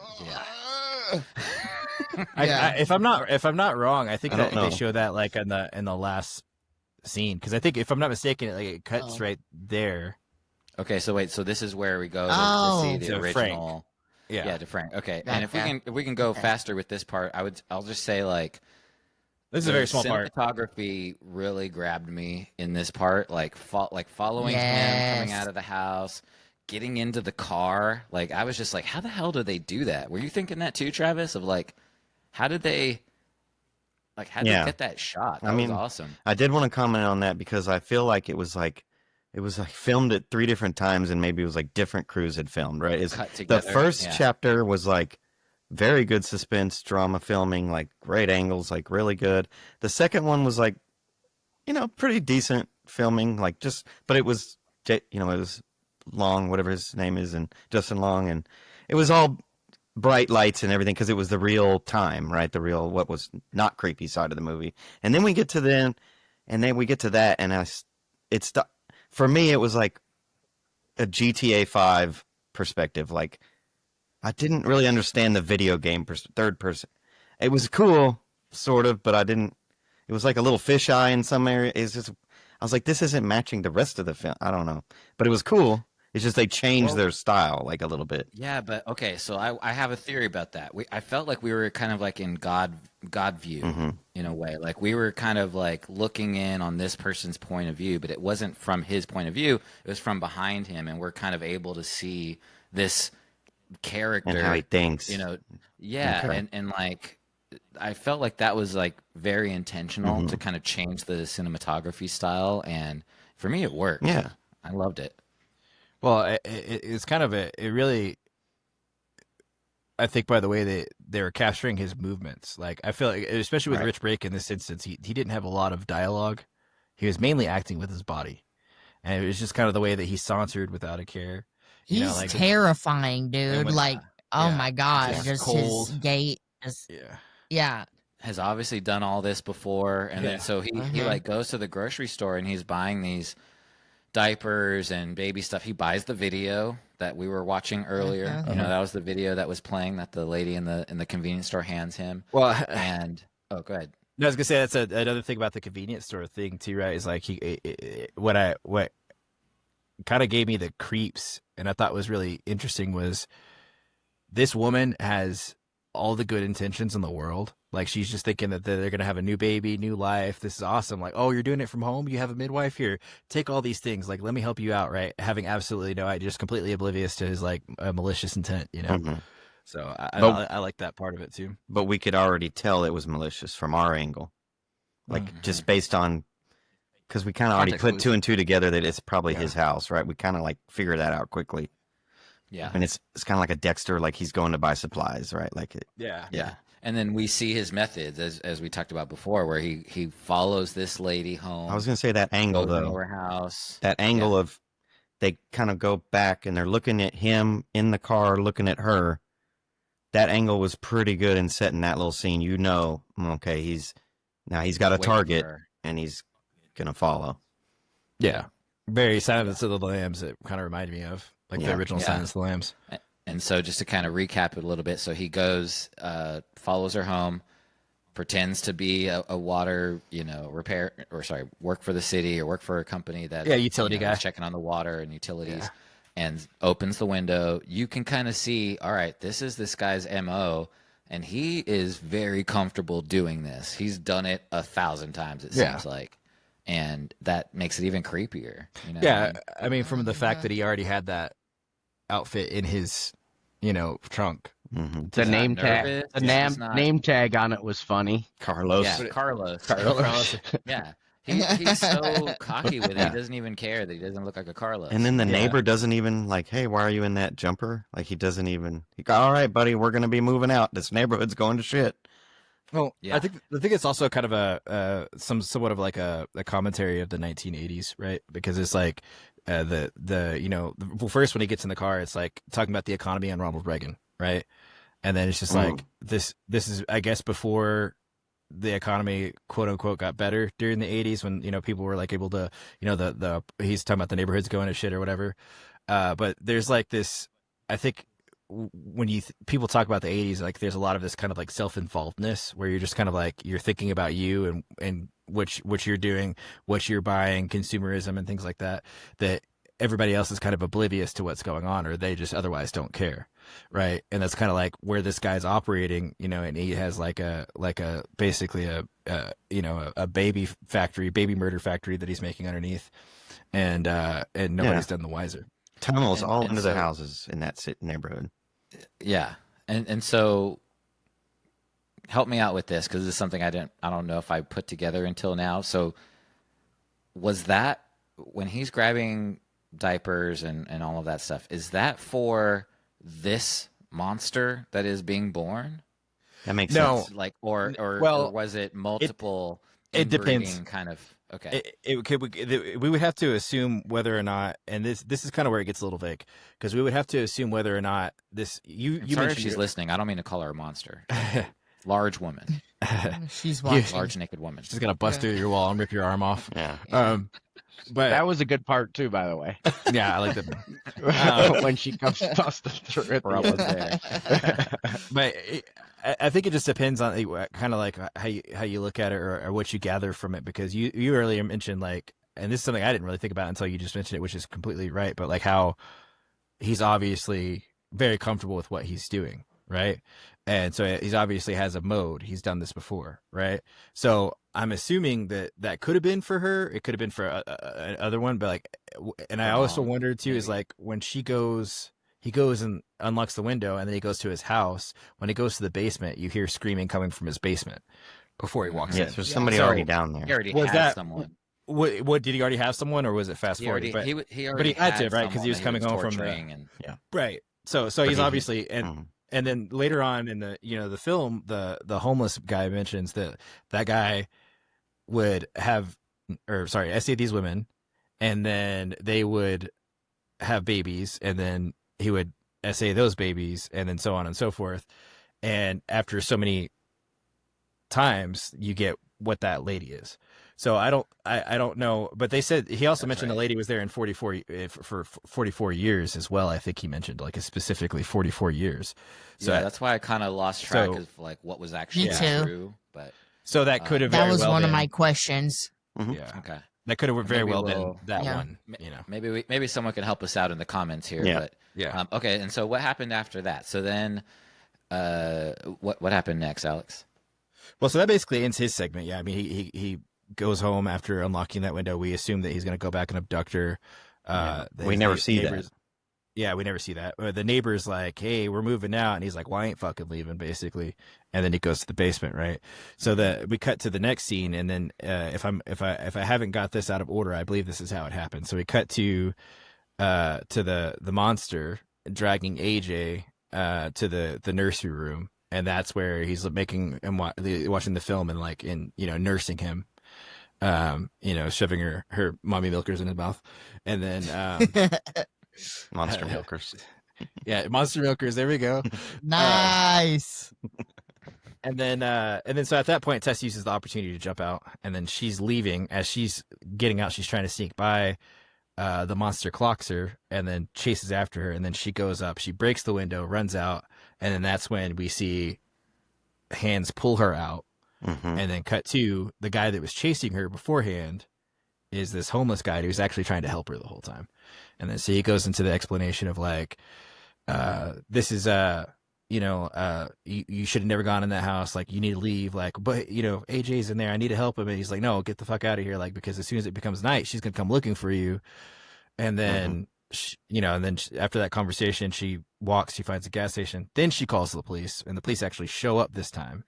Yeah. if I'm not wrong, I think I that don't know. they show that like in the last scene, because I think if I'm not mistaken, it cuts Oh. right there. Okay, so wait, so this is where we go to Oh. see the To Frank. original. Yeah, Yeah, to Frank. Okay, Yeah, and if yeah. we can go Okay. faster with this part, I'll just say like this is a the very small part. cinematography really grabbed me in this part, like following him coming Yes. out of the house, getting into the car. Like I was just like, how the hell did they do that? Were you thinking that too, Travis? Of like, how did they Yeah. they get that shot? That I was mean, awesome. I did want to comment on that because I feel like it was like filmed at 3 different times, and maybe it was like different crews had filmed, right? Cut The together. first Yeah. chapter was like very good suspense drama filming, like great angles, like really good. The second one was like, pretty decent filming, like but it was, it was Long, whatever his name is, and Justin Long, and it was all bright lights and everything because it was the real time, right? The real, what was not creepy side of the movie. And then we get to that, and for me, it was like a GTA 5 perspective. Like, I didn't really understand the video game third person. It was cool, sort of, but it was like a little fisheye in some area. I was like, this isn't matching the rest of the film. I don't know. But it was cool. It's just they changed their style like a little bit. Yeah, but okay, so I have a theory about that. I felt like we were kind of like in God view Mhm. in a way. Like we were kind of like looking in on this person's point of view, but it wasn't from his point of view. It was from behind him, and we're kind of able to see this character And how he thinks. Yeah, Okay. and like I felt like that was like very intentional Mhm. to kind of change the cinematography style, and for me it worked. Yeah. I loved it. Well, it's kind of it really. I think by the way they were capturing his movements, like I feel like, especially with Right. Rich Brake in this instance, he didn't have a lot of dialogue. He was mainly acting with his body, and it was just kind of the way that he sauntered without a care. He's terrifying, dude. when- Like, oh yeah, my god, just just cold. his gait. Just, Yeah, yeah. Has obviously done all this before, and Yeah. then so he Mhm. like goes to the grocery store and he's buying these diapers and baby stuff. He buys the video that we were watching earlier. You know, that was the video that was playing that the lady in the convenience store hands him. Well, And oh, go ahead. no, I was gonna say that's another thing about the convenience store thing too, right? Is like what kind of gave me the creeps, and I thought was really interesting was this woman has all the good intentions in the world. Like she's just thinking that they're gonna have a new baby, new life. This is awesome. Like, oh, you're doing it from home. You have a midwife here. Take all these things. Like, let me help you out. Right? Having absolutely no idea, just completely oblivious to his like malicious intent. You know. Mhm. So But- I like that part of it too. But we could already tell it was malicious from our angle, like Mhm. just based on because we kind of already Context put clues. two and two together that it's probably Yeah. his house, right? We kind of like figure that out quickly, Yeah. and it's kind of like a Dexter, like he's going to buy supplies, right? Like it, Yeah. Yeah. And then we see his methods as we talked about before, where he follows this lady home. I was gonna say that angle goes into though, her house. that angle of they kind of go back and they're looking at him in the car, looking at her. That angle was pretty good in setting that little scene. You know, okay, he's got a Waiting for target her. and he's gonna follow. Yeah. Very Silence of the Lambs. It kind of reminded me of like the Yeah. original Yeah. Silence of the Lambs. And so just to kind of recap it a little bit, so he goes, follows her home, pretends to be a water, work for the city or work for a company that Utility guy. is checking on the water and utilities, and opens the window. You can kind of see, all right, this guy's MO, and he is very comfortable doing this. He's done it 1,000 times, it Yeah. seems like, and that makes it even creepier. You know? Yeah, I mean, from the fact that he already had that outfit in his, trunk. Mm-hmm. The He's not name tag, nervous, the he's not- name tag on it was funny. Carlos. Yeah, Carlos. Carlos. Yeah. He's so cocky with it. Yeah. He doesn't even care that he doesn't look like a Carlos. And then the Yeah. neighbor doesn't even like, hey, why are you in that jumper? Like he doesn't even. He go, all right, buddy, we're gonna be moving out. This neighborhood's going to shit. Well, Yeah. I think it's also kind of somewhat of like a commentary of the 1980s, right? Because it's like first when he gets in the car, it's like talking about the economy and Ronald Reagan, right? And then it's just like this is, I guess, before the economy, quote unquote, got better during the 80s when people were like able to, he's talking about the neighborhoods going to shit or whatever. But there's like this, I think when people talk about the 80s, like there's a lot of this kind of like self-involvedness where you're just kind of like you're thinking about you and what you're doing, what you're buying, consumerism and things like that everybody else is kind of oblivious to what's going on, or they just otherwise don't care, right? And that's kind of like where this guy's operating, and he has basically a baby murder factory that he's making underneath, and nobody's done the wiser. Tunnels all and into the so- houses in that neighborhood. Yeah. And so help me out with this, because this is something I don't know if I put together until now. So was that when he's grabbing diapers and all of that stuff, is that for this monster that is being born? That makes No. sense. Like, or Well, was it multiple it depends. inbreeding kind of? Okay. We would have to assume whether or not, and this is kind of where it gets a little vague, because we would have to assume whether or not this you I'm sorry if mentioned she's listening. I don't mean to call her a monster. Large woman, She's watching. large naked woman. she's gonna bust through your wall and rip your arm off. Yeah. But That was a good part too, by the way. yeah, I like that. When she comes busting through it. Or I was there. But I think it just depends on kind of like how you look at it or what you gather from it, because you earlier mentioned like, and this is something I didn't really think about until you just mentioned it, which is completely right, but like how he's obviously very comfortable with what he's doing, right? And so he's obviously has a mode. He's done this before, right? So I'm assuming that could have been for her. It could have been for another one, but like, and I also wondered too, is like when he goes and unlocks the window, and then he goes to his house. When he goes to the basement, you hear screaming coming from his basement before he walks Yes, in. there's somebody So- already down there. He already Was had that- someone. What did he already have someone, or was it fast He forward? already, But he but already he had to, had right? Because he was someone that coming home from the torturing and right. So But he's he- obviously Mhm. and then later on in the film, the homeless guy mentions that guy would have, or sorry, essay these women, and then they would have babies, and then he would essay those babies, and then so on and so forth. And after so many times, you get what that lady is, So I don't know, but they said he also That's mentioned the right. lady was there in 44 for 44 years as well. I think he mentioned like specifically 44 years. So Yeah, that's why I kind of lost track so of like what was Me actually yeah, too. true. But so that could have That very was well one of my been questions. Mhm. yeah, okay, that could have and very maybe well been that Yeah. one. You know, maybe someone can help us out in the comments here. Yeah. But yeah. okay, and so what happened after that? So then, what happened next, Alex? Well, so that basically ends his segment. Yeah, I mean he goes home after unlocking that window. We assume that he's going to go back and abduct her. We never see that. neighbors, yeah, we never see that. The neighbor's like, "Hey, we're moving out," and he's like, "Well, I ain't fucking leaving," basically. And then he goes to the basement, right? So we cut to the next scene, and then if I haven't got this out of order, I believe this is how it happened. So we cut to the monster dragging AJ to the nursery room, and that's where he's making and watching the film and like nursing him, shoving her mommy milkers in his mouth, and then Monster milkers. yeah, monster milkers. There we go. Nice. And then so at that point, Tess uses the opportunity to jump out, and then she's leaving. As she's getting out, she's trying to sneak by. The monster clocks her and then chases after her, and then she goes up. She breaks the window, runs out, and then that's when we see hands pull her out. Mm-hmm. And then cut to the guy that was chasing her beforehand is this homeless guy who's actually trying to help her the whole time. And then so he goes into the explanation of like, this is you should have never gone in that house. Like, you need to leave. Like, but AJ's in there. I need to help him. And he's like, no, get the fuck out of here. Like, because as soon as it becomes night, she's gonna come looking for you. And then after that conversation, she walks. She finds a gas station. Then she calls the police, and the police actually show up this time.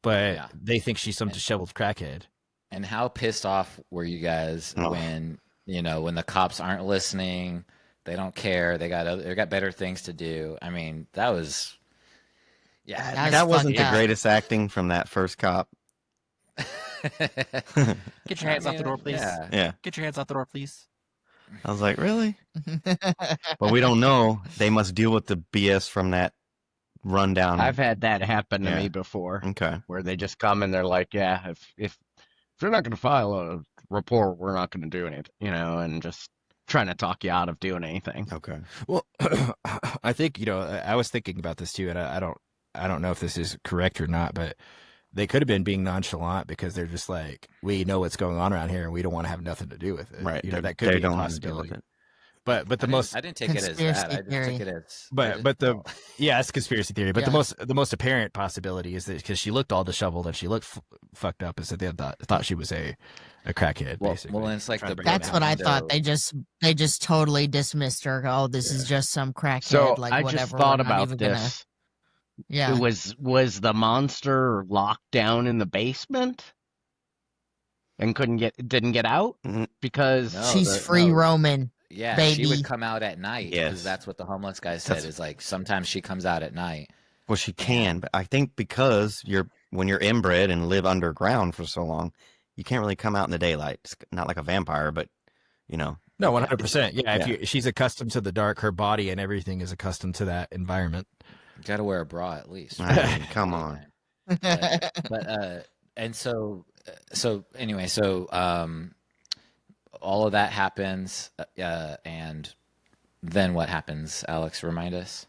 But Yeah. they think she's some disheveled crackhead. And how pissed off were you guys Oh. when the cops aren't listening? They don't care. They got better things to do. I mean, that was yeah. That's That wasn't fucked the up. greatest acting from that first cop. Get your hands off the door, please. Yeah. Yeah. Get your hands off the door, please. I was like, really? But we don't know. They must deal with the BS from that rundown. I've had that happen to Yeah. me before, Okay. where they just come and they're like, "Yeah, if they're not going to file a report, we're not going to do anything," and just trying to talk you out of doing anything. Okay. Well, I think I was thinking about this too, and I don't know if this is correct or not, but they could have been being nonchalant because they're just like, we know what's going on around here, and we don't want to have nothing to do with it. Right. That could they be a don't want to deal with possibility. it. But the most I didn't take it as Conspiracy that. I just theory. took it as But the yeah, it's conspiracy theory. But Yeah. the most apparent possibility is that because she looked all disheveled and she looked fucked up, is that they thought she was a crackhead. Basically, well, and it's like Trying to the bring it That's down. what I window- thought. They just totally dismissed her. Oh, this is just some crackhead. So like I whatever. just we're thought not about even gonna-" this. Yeah. Was the monster locked down in the basement and didn't get out Mhm. because No, She's free roaming. Yeah, she baby. would come out at night because Yes. that's what the homeless guy said. That's- Is like sometimes she comes out at night. Well, she can, but I think because when you're inbred and live underground for so long, you can't really come out in the daylight. It's not like a vampire, but No, 100%. Yeah, Yeah. if she's accustomed to the dark, her body and everything is accustomed to that environment. Got to wear a bra at least. I mean, come on. But and so anyway, all of that happens, and then what happens? Alex, remind us.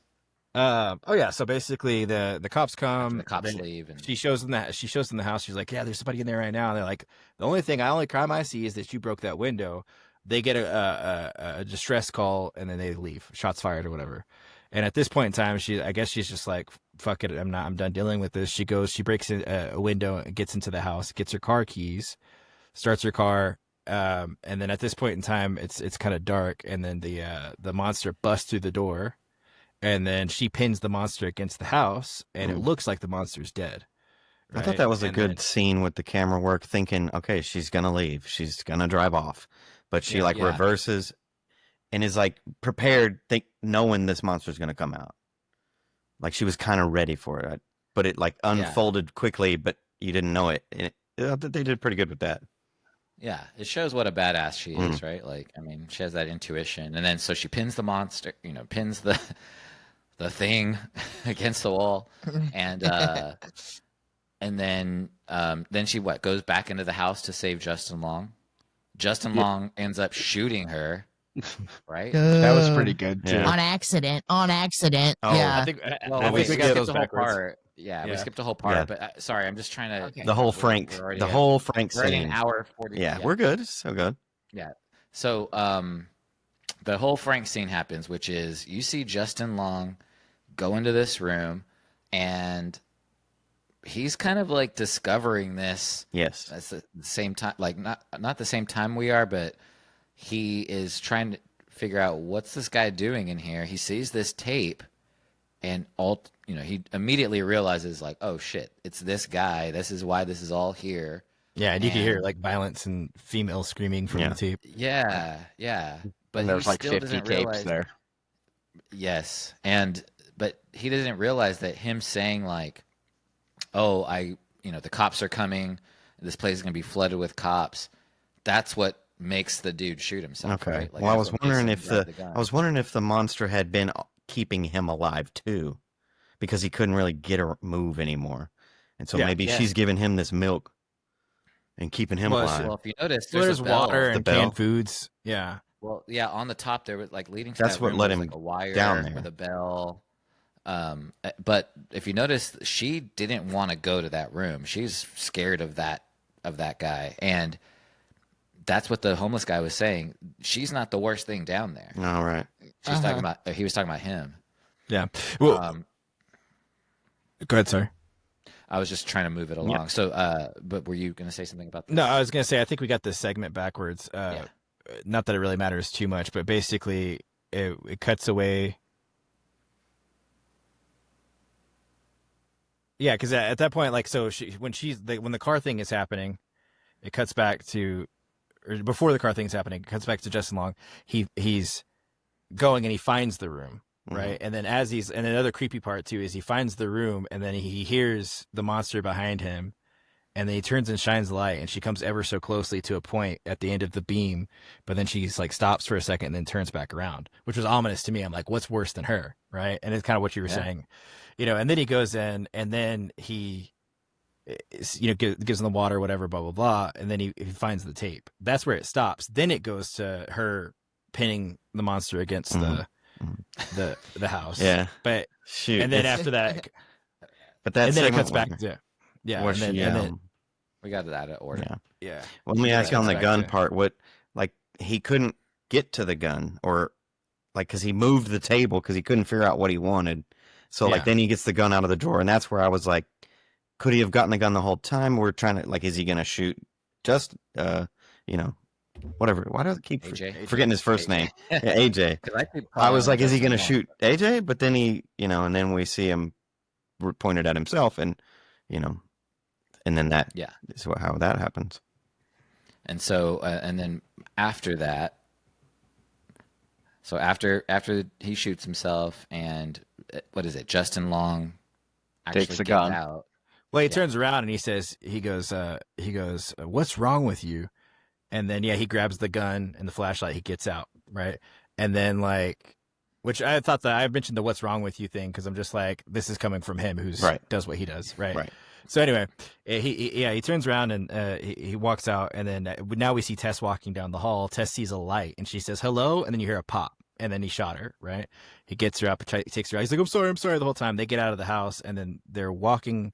Oh yeah, so basically the cops come, The cops they- leave, and She shows them the house. She's like, yeah, there's somebody in there right now. And they're like, the only crime I see is that you broke that window. They get a distress call and then they leave. Shots fired or whatever. And at this point in time, I guess she's just like, fuck it, I'm done dealing with this. She breaks in a window and gets into the house, gets her car keys, starts her car. And then at this point in time, it's kind of dark. And then the monster busts through the door. And then she pins the monster against the house, and it looks like the monster's dead. I thought right? that was a And good then- scene with the camera work, thinking, okay, she's going to leave. She's going to drive off. But she Yeah. reverses and is like prepared, knowing this monster's going to come out. Like she was kind of ready for it. But it like unfolded quickly, but you didn't know it. And I thought they did pretty good with that. yeah, it shows what a badass she is, right? Like, I mean, she has that intuition, and then so she pins the monster, pins the thing against the wall, and And then she goes back into the house to save Justin Long. Justin Long ends up shooting her, right? That was pretty good too. Yeah. On accident. On accident. Oh, Yeah. I think Well, I we think we got skipped those the whole backwards. part. Yeah, we Yeah. skipped a whole part. Yeah. But sorry, I'm just trying to. Okay. the whole we're Frank, already the at- whole Frank We're already an scene. hour 40. Yeah, we're good. So good. Yeah. So the whole Frank scene happens, which is you see Justin Long go into this room, and he's kind of like discovering this. Yes. At the same time, like not the same time we are, but he is trying to figure out what's this guy doing in here. He sees this tape, and he immediately realizes like, oh shit, it's this guy. This is why this is all here. Yeah, and you can hear And- like violence and female screaming from Yeah. the tape. Yeah, yeah. But And he there's like still 50 doesn't tapes realize. there. Yes, but he doesn't realize that him saying like, "Oh, the cops are coming. This place is gonna be flooded with cops." That's what makes the dude shoot himself. Okay. Right? Like, Well, I that's was what makes wondering him if grab the gun. I was wondering if the monster had been keeping him alive too, because he couldn't really get or move anymore, and so Yeah. maybe Yeah. she's giving him this milk and keeping him Well, alive. Well, if you notice, So there's a bell. water The and bell. canned foods. Yeah. Well, yeah, on the top there was like leading to That's that what room let was, him like a wire down there. with a bell. But if you notice, she didn't want to go to that room. She's scared of that guy, and that's what the homeless guy was saying. She's not the worst thing down there. All right. She's talking about. He was talking about him. Yeah. Well, go ahead, sorry. I was just trying to move it along. So, but were you going to say something about this? No, I was going to say, I think we got this segment backwards. Yeah. Not that it really matters too much, but basically it cuts away. Yeah, because at that point, like, so when the car thing is happening, it cuts back to, or before the car thing is happening, it cuts back to Justin Long. He's going and he finds the room, right? And then and another creepy part too is he finds the room and then he hears the monster behind him, and then he turns and shines the light, and she comes ever so closely to a point at the end of the beam, but then she's like stops for a second and then turns back around, which was ominous to me. I'm like, what's worse than her, right? And it's kind of what you were saying, and then he goes in and then he, gives him the water, whatever, blah blah blah, and then he finds the tape. That's where it stops. Then it goes to her pinning the monster against the house. Yeah. But Shoot. and then it's- after that, but that and then it segment cuts back where- to yeah, where and then, she, and then We got it out of order. yeah. yeah. Well, let me ask you on the Back gun to- part. What, like, he couldn't get to the gun, or like, because he moved the table because he couldn't figure out what he wanted. So, Yeah. like, then he gets the gun out of the drawer, and that's where I was like, could he have gotten the gun the whole time? We're trying to, like, is he gonna shoot just, whatever? Why do I keep AJ? forgetting his first name? Yeah, AJ. 'Cause I keep I was calling like, is he Justin gonna Long. shoot AJ? But then he, and then we see him pointed at himself, and and then that Yeah. is how that happens. And so, and then after that, so after he shoots himself, and what is it? Justin Long actually Takes the gets gun. out. Well, he Yeah. turns around and he goes, what's wrong with you? And then, he grabs the gun and the flashlight. He gets out. Right. And then which I thought that I mentioned the what's wrong with you thing, because I'm just like, this is coming from him who's Right. does what he does. Right. Right. So anyway, he turns around and he walks out, and then now we see Tess walking down the hall. Tess sees a light and she says hello, and then you hear a pop, and then he shot her. Right. He gets her up, takes her out. He's like, I'm sorry the whole time. They get out of the house, and then they're walking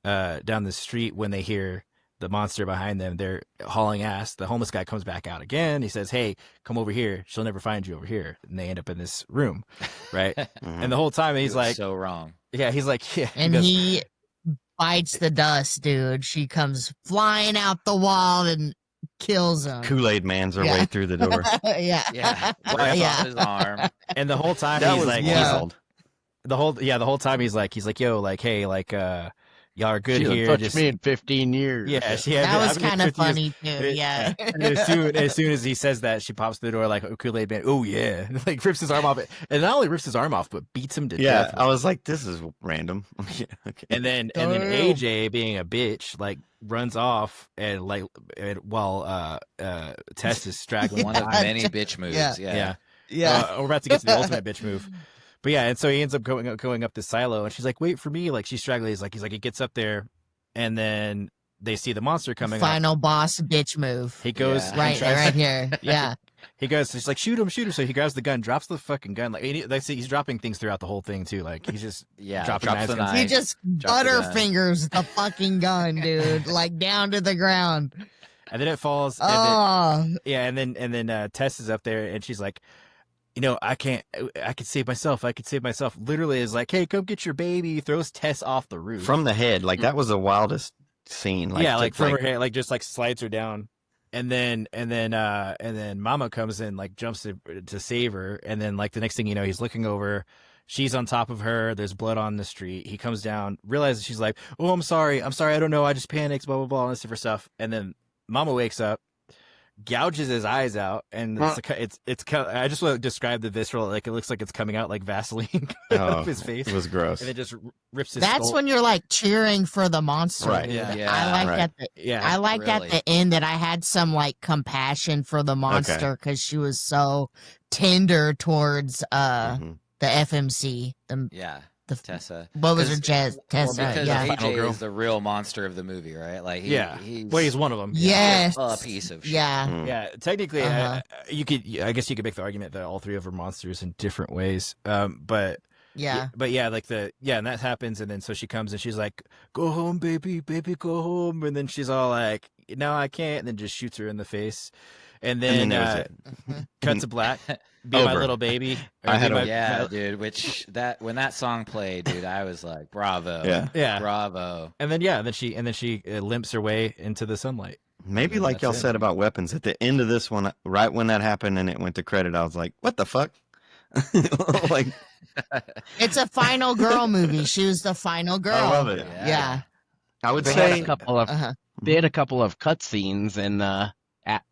down the street when they hear the monster behind them. They're hauling ass. The homeless guy comes back out again. He says, hey, come over here. She'll never find you over here. And they end up in this room. Right. And the whole time he's He was like, so wrong. yeah, he's like, yeah. And goes, he bites the dust, dude. She comes flying out the wall and kills him. Kool-Aid Man's her Yeah. way through the door. Yeah. Yeah, Well, rips yeah. off his arm. and the whole time That he's was like, wild. the whole time he's like, yo, like, hey, like, y'all are good She hasn't here. touched Just, me in 15 years. yeah, she That was I've been kind of 50 years. funny too. Yeah. And as soon as he says that, she pops through the door like, oh, Kool-Aid Man. Oh yeah, like rips his arm off, and not only rips his arm off, but beats him to Yeah, death. I was like, this is random. Yeah, okay. And then AJ, being a bitch, like runs off while Tess is straggling. One of Yeah. many bitch moves. Yeah. Yeah. Yeah. We're about to get to the ultimate bitch move. But yeah, and so he ends up going up this silo, and she's like, "Wait for me!" Like she's straggling. He's like, he gets up there, and then they see the monster coming up. Final boss bitch move. He goes Yeah. and Right, tries right here. Yeah. He goes, he's like, shoot him. So he grabs the gun, drops the fucking gun. Like, they see he's dropping things throughout the whole thing too. Like he's just dropping drops knives. the and- knife. He just Drop the gun. butterfingers the fucking gun, dude, like down to the ground. And then it falls. And Oh, then, and then Tess is up there, and she's like, I could save myself. I could save myself. Literally is like, hey, come get your baby. Throws Tess off the roof From the head. Like, that was the wildest scene. Like, yeah, like just, from her head, like just like slides her down. And then Mama comes in, like jumps to save her, and then like the next thing you know, he's looking over, she's on top of her. There's blood on the street. He comes down, realizes she's like, "Oh, I'm sorry, I don't know, I just panicked, blah blah blah," and this different stuff. And then Mama wakes up, gouges his eyes out, and it's I just want to describe the visceral, like it looks like it's coming out like Vaseline of his face. It was gross. And it just rips his that's skull. when you're like cheering for the monster. Right. Dude. Yeah. I like Right. at I liked at Really. the end that I had some like compassion for the monster because she was so tender towards Mhm. the FMC. Yeah, The Tessa. what was her 'Cause- Tessa? Well, because Yeah. Final AJ girl. is the real monster of the movie, right? Like, he's one of them. Yes. a piece of shit. Yeah. Mm. Yeah, technically, Uh-huh. I guess you could make the argument that all three of them are monsters in different ways. But Yeah. and that happens, and then so she comes and she's like, "Go home, baby, go home," and then she's all like, "No, I can't," and then just shoots her in the face, and then, And then that was it. cut to black. Be my Over. little baby. Or I be had a- my- Yeah, dude. When that song played, dude, I was like, bravo. Yeah. yeah. Bravo. And then she limps her way into the sunlight. Maybe Yeah, like that's y'all it. said about weapons, at the end of this one, right when that happened and it went to credit, I was like, what the fuck? Like, It's a final girl movie. She was the final girl. I love it. Yeah. I would They had say, a couple of Uh-huh. cutscenes and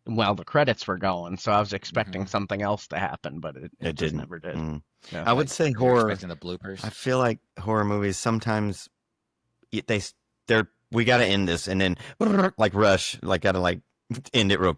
while the credits were going, so I was expecting Mhm. something else to happen, but it it just didn't. never did. Mm. Yeah. I would say You were horror. expecting the bloopers. I feel like horror movies sometimes we got to end this and then like rush, like got to like end it real.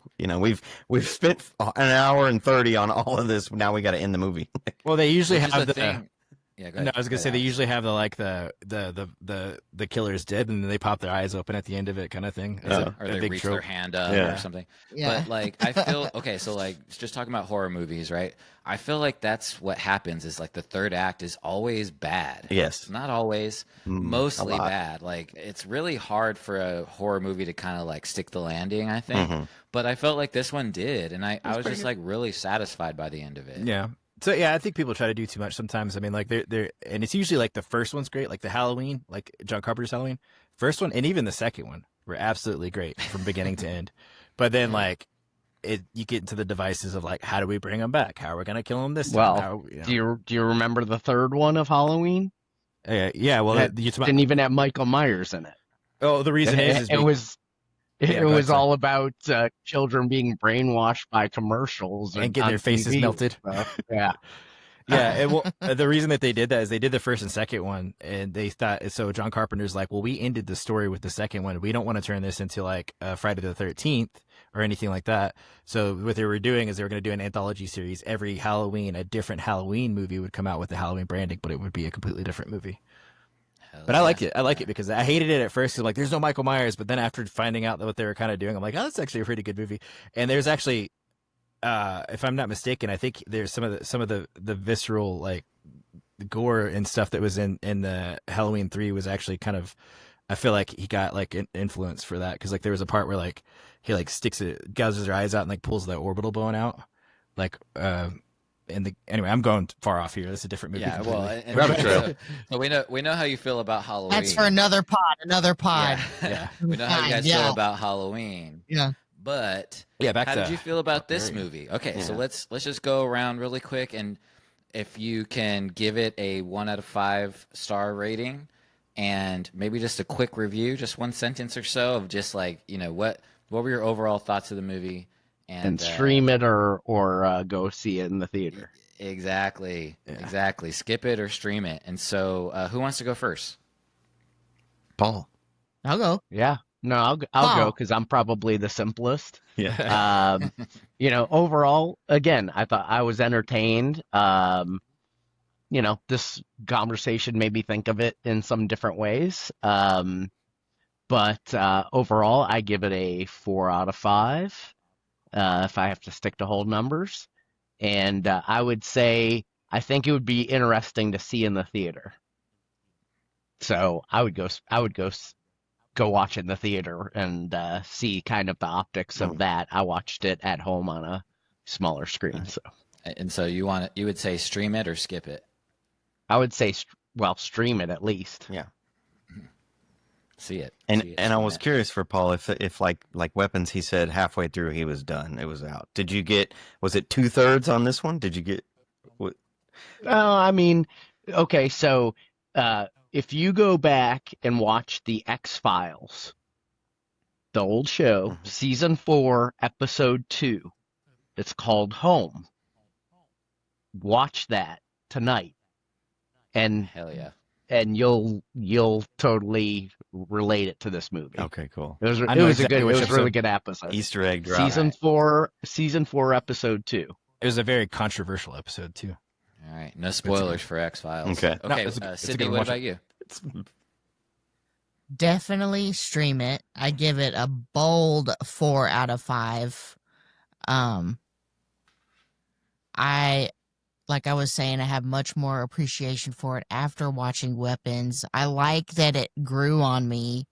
We've spent an hour and 30 on all of this. Now we got to end the movie. Well, they usually Which is have the the. thing. Yeah, go ahead. No, I was gonna Go say they ahead. usually have the killer's dead, and then they pop their eyes open at the end of it, kind of thing. It's Oh. or a they big reach trope. their hand up Yeah. or something. Yeah. But like I feel okay, so like just talking about horror movies, right? I feel like that's what happens is like the third act is always bad. Yes. Not always, Mm, mostly a lot. bad. Like it's really hard for a horror movie to kind of like stick the landing, I think. Mhm. But I felt like this one did, and I was pretty just good. like really satisfied by the end of it. Yeah. So yeah, I think people try to do too much sometimes. I mean, like they're and it's usually like the first one's great, like the Halloween, like John Carpenter's Halloween, first one, and even the second one were absolutely great from beginning to end. But then like you get into the devices of like, how do we bring them back? How are we gonna kill them this time? Well, How, Do you remember the third one of Halloween? yeah. Well, It didn't even have Michael Myers in it. oh, the reason is it was Yeah, it go ahead, was sorry. all about children being brainwashed by commercials and getting on their faces TV. melted. Yeah. Yeah, the reason that they did that is they did the first and second one, and they thought so. John Carpenter's like, well, we ended the story with the second one. We don't want to turn this into like Friday the 13th or anything like that. So what they were doing is they were going to do an anthology series. Every Halloween, a different Halloween movie would come out with the Halloween branding, but it would be a completely different movie. Hell But I yeah. liked it. I like it because I hated it at first. 'Cause, like, there's no Michael Myers, but then after finding out what they were kind of doing, I'm like, oh, that's actually a pretty good movie. And there's actually, if I'm not mistaken, I think there's some of the visceral like gore and stuff that was in the Halloween 3 was actually kind of, I feel like he got like an influence for that because like there was a part where like he like sticks it, gouges her eyes out and like pulls the orbital bone out, like anyway, I'm going far off here. This is a different movie. Yeah, well, completely. and Rabbit trail. so we know how you feel about Halloween. That's for another pod. Another pod. Yeah. We know how you guys Yeah. feel about Halloween. Yeah. But yeah, back how to did you feel about this Barbarian. movie? Okay, so Yeah. let's just go around really quick, and if you can give it a 1 out of 5 star rating, and maybe just a quick review, just one sentence or so of just like what were your overall thoughts of the movie, And stream it or go see it in the theater. Exactly, Yeah. exactly. Skip it or stream it. And so, who wants to go first? Paul. I'll go. Yeah. No, I'll go Oh. because I'm probably the simplest. Yeah. Overall, again, I thought I was entertained. This conversation made me think of it in some different ways. But overall, I give it a 4 out of 5 if I have to stick to whole numbers. And I would say I think it would be interesting to see in the theater. So go watch it in the theater and see kind of the optics of Oh, that. I watched it at home on a smaller screen, so And so you would say stream it or skip it. I would say well, stream it at least. yeah. See it. And See it, and I stream was it. curious for Paul if like weapons, he said halfway through he was done. It was out. Did you get? Was it 2/3 on this one? Did you get? What? I mean, okay, so if you go back and watch the X-Files, the old show, Mhm. season 4, episode 2, it's called Home. Watch that tonight, and Hell yeah. you'll totally relate it to this movie. Okay, cool. I It know was exactly it which was a really episode. good episode. Easter egg drop. Season 4, episode 2. It was a very controversial episode too. All right. No spoilers for X Files. Okay. No, Okay. it's a Sydney, good what watch. about you? It's, Definitely stream it. I give it a bold 4 out of 5. Um, I like I was saying, I have much more appreciation for it after watching Weapons. I like that it grew on me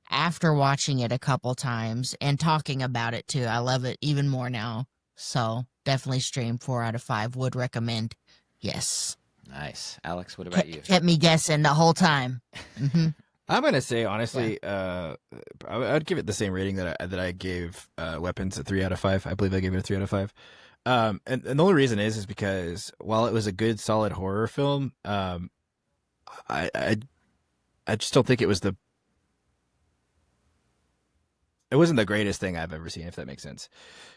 after watching it a couple times and talking about it too. I love it even more now. So definitely stream 4 out of 5. Would recommend. Yes. Nice. Alex, what about you? Kept me guessing the whole time. Hmm. I'm gonna say honestly, I'd give it the same rating that I gave Weapons, a 3 out of 5. I believe I gave it a 3 out of 5. And the only reason is because while it was a good, solid horror film, I just don't think it wasn't the greatest thing I've ever seen, if that makes sense.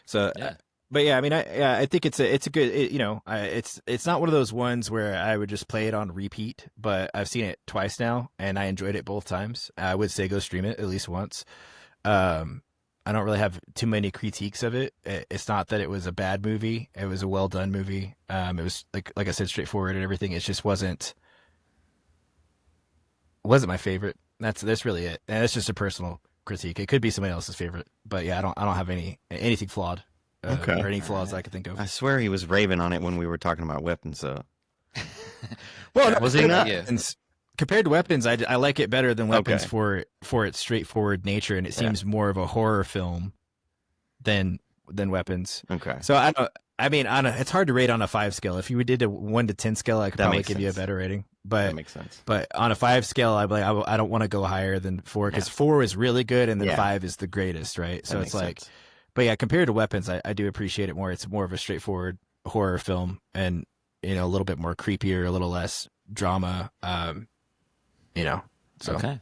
So, Yeah. but yeah, I mean, I think it's a good, it's not one of those ones where I would just play it on repeat, but I've seen it twice now and I enjoyed it both times. I would say go stream it at least once. I don't really have too many critiques of it. It's not that it was a bad movie. It was a well done movie. It was like I said, straightforward and everything. It just wasn't my favorite. That's really it. And that's just a personal critique. It could be somebody else's favorite, but yeah, I don't have anything flawed. Okay. Or any flaws I could think of. I swear he was raving on it when we were talking about weapons. So Well, Was he not? Compared to Weapons, I like it better than Weapons Okay. for its straightforward nature, and it seems more of a horror film than Weapons. okay. So I don't. I mean, it's hard to rate on a 5 scale. If you did a 1 to 10 scale, I could That probably makes give you a sense. better rating. That But makes sense. on a 5 scale, I don't want to go higher than 4 because 4 is really good, and then Yeah. 5 is the greatest, right? So That it's makes like, sense. but yeah, compared to Weapons, I do appreciate it more. It's more of a straightforward horror film, and a little bit more creepier, a little less drama. So Okay.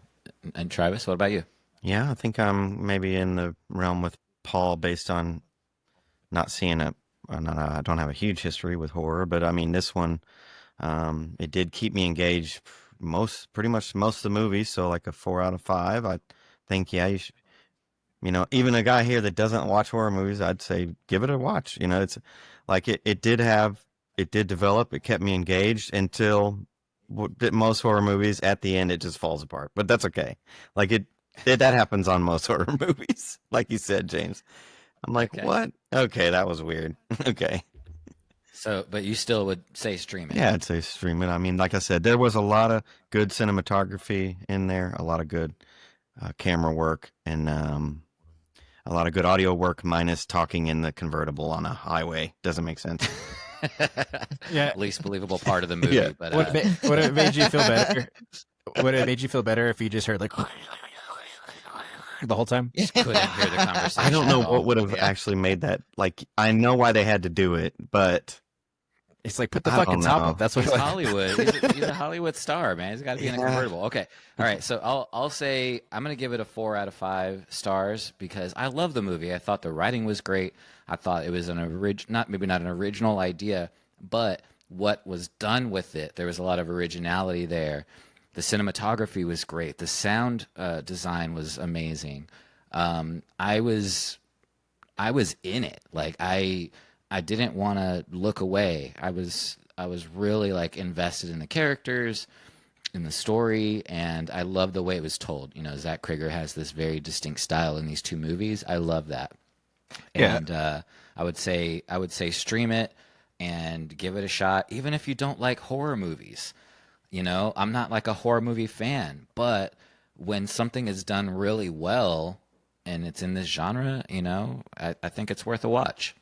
And Travis, what about you? Yeah, I think I'm maybe in the realm with Paul based on not seeing it. I don't have a huge history with horror, but I mean this one, it did keep me engaged pretty much most of the movies. So like a 4 out of 5. I think yeah, you should. Even a guy here that doesn't watch horror movies, I'd say give it a watch. It's like it did develop. It kept me engaged until most horror movies at the end it just falls apart. But that's okay. Like that happens on most horror movies. Like you said, James. I'm like, Okay. what? Okay, that was weird. Okay. So, but you still would say stream it. Yeah, I'd say stream it. I mean, like I said, there was a lot of good cinematography in there, a lot of good camera work, and a lot of good audio work, minus talking in the convertible on a highway. Doesn't make sense. yeah, Least believable part of the movie. Yeah. But would it made you feel better? Would it made you feel better if you just heard like the whole time? couldn't hear the conversation. I don't know at all. what would have actually made that. Like, I know why they had to do it, but It's like put the I fucking don't top know. up. That's what He's it was. Hollywood. He's a Hollywood star, man. He's got to be in a Yeah. convertible. Okay. All right. So I'll say I'm going to give it a 4 out of 5 stars because I love the movie. I thought the writing was great. I thought it was maybe not an original idea, but what was done with it, there was a lot of originality there. The cinematography was great. The sound design was amazing. I was in it. Like I didn't want to look away. I was really like invested in the characters. in the story, and I love the way it was told. You know, Zach Krieger has this very distinct style in these two movies. I love that. Yeah. And I would say stream it and give it a shot, even if you don't like horror movies. You know, I'm not like a horror movie fan, but when something is done really well and it's in this genre, you know, I think it's worth a watch.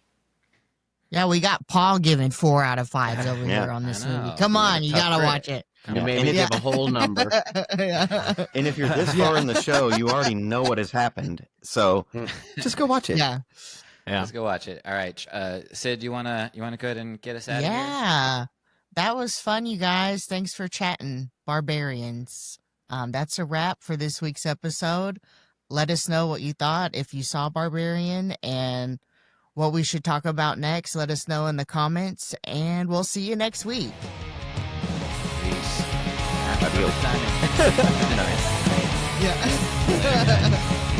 Yeah, we got Paul giving 4 out of 5s over Yeah. here on this I know. movie. Come Give it on, a you tough gotta grade. watch it. You Yeah. made And me if- give a whole number. And if you're this far in the show, you already know what has happened. So just go watch it. Yeah. Yeah. Let's go watch it. All right, Sid, you wanna go ahead and get us out of here? Yeah. That was fun, you guys. Thanks for chatting, Barbarians. That's a wrap for this week's episode. Let us know what you thought if you saw Barbarian and what we should talk about next. Let us know in the comments, and we'll see you next week. Peace. Have a good time. Yeah.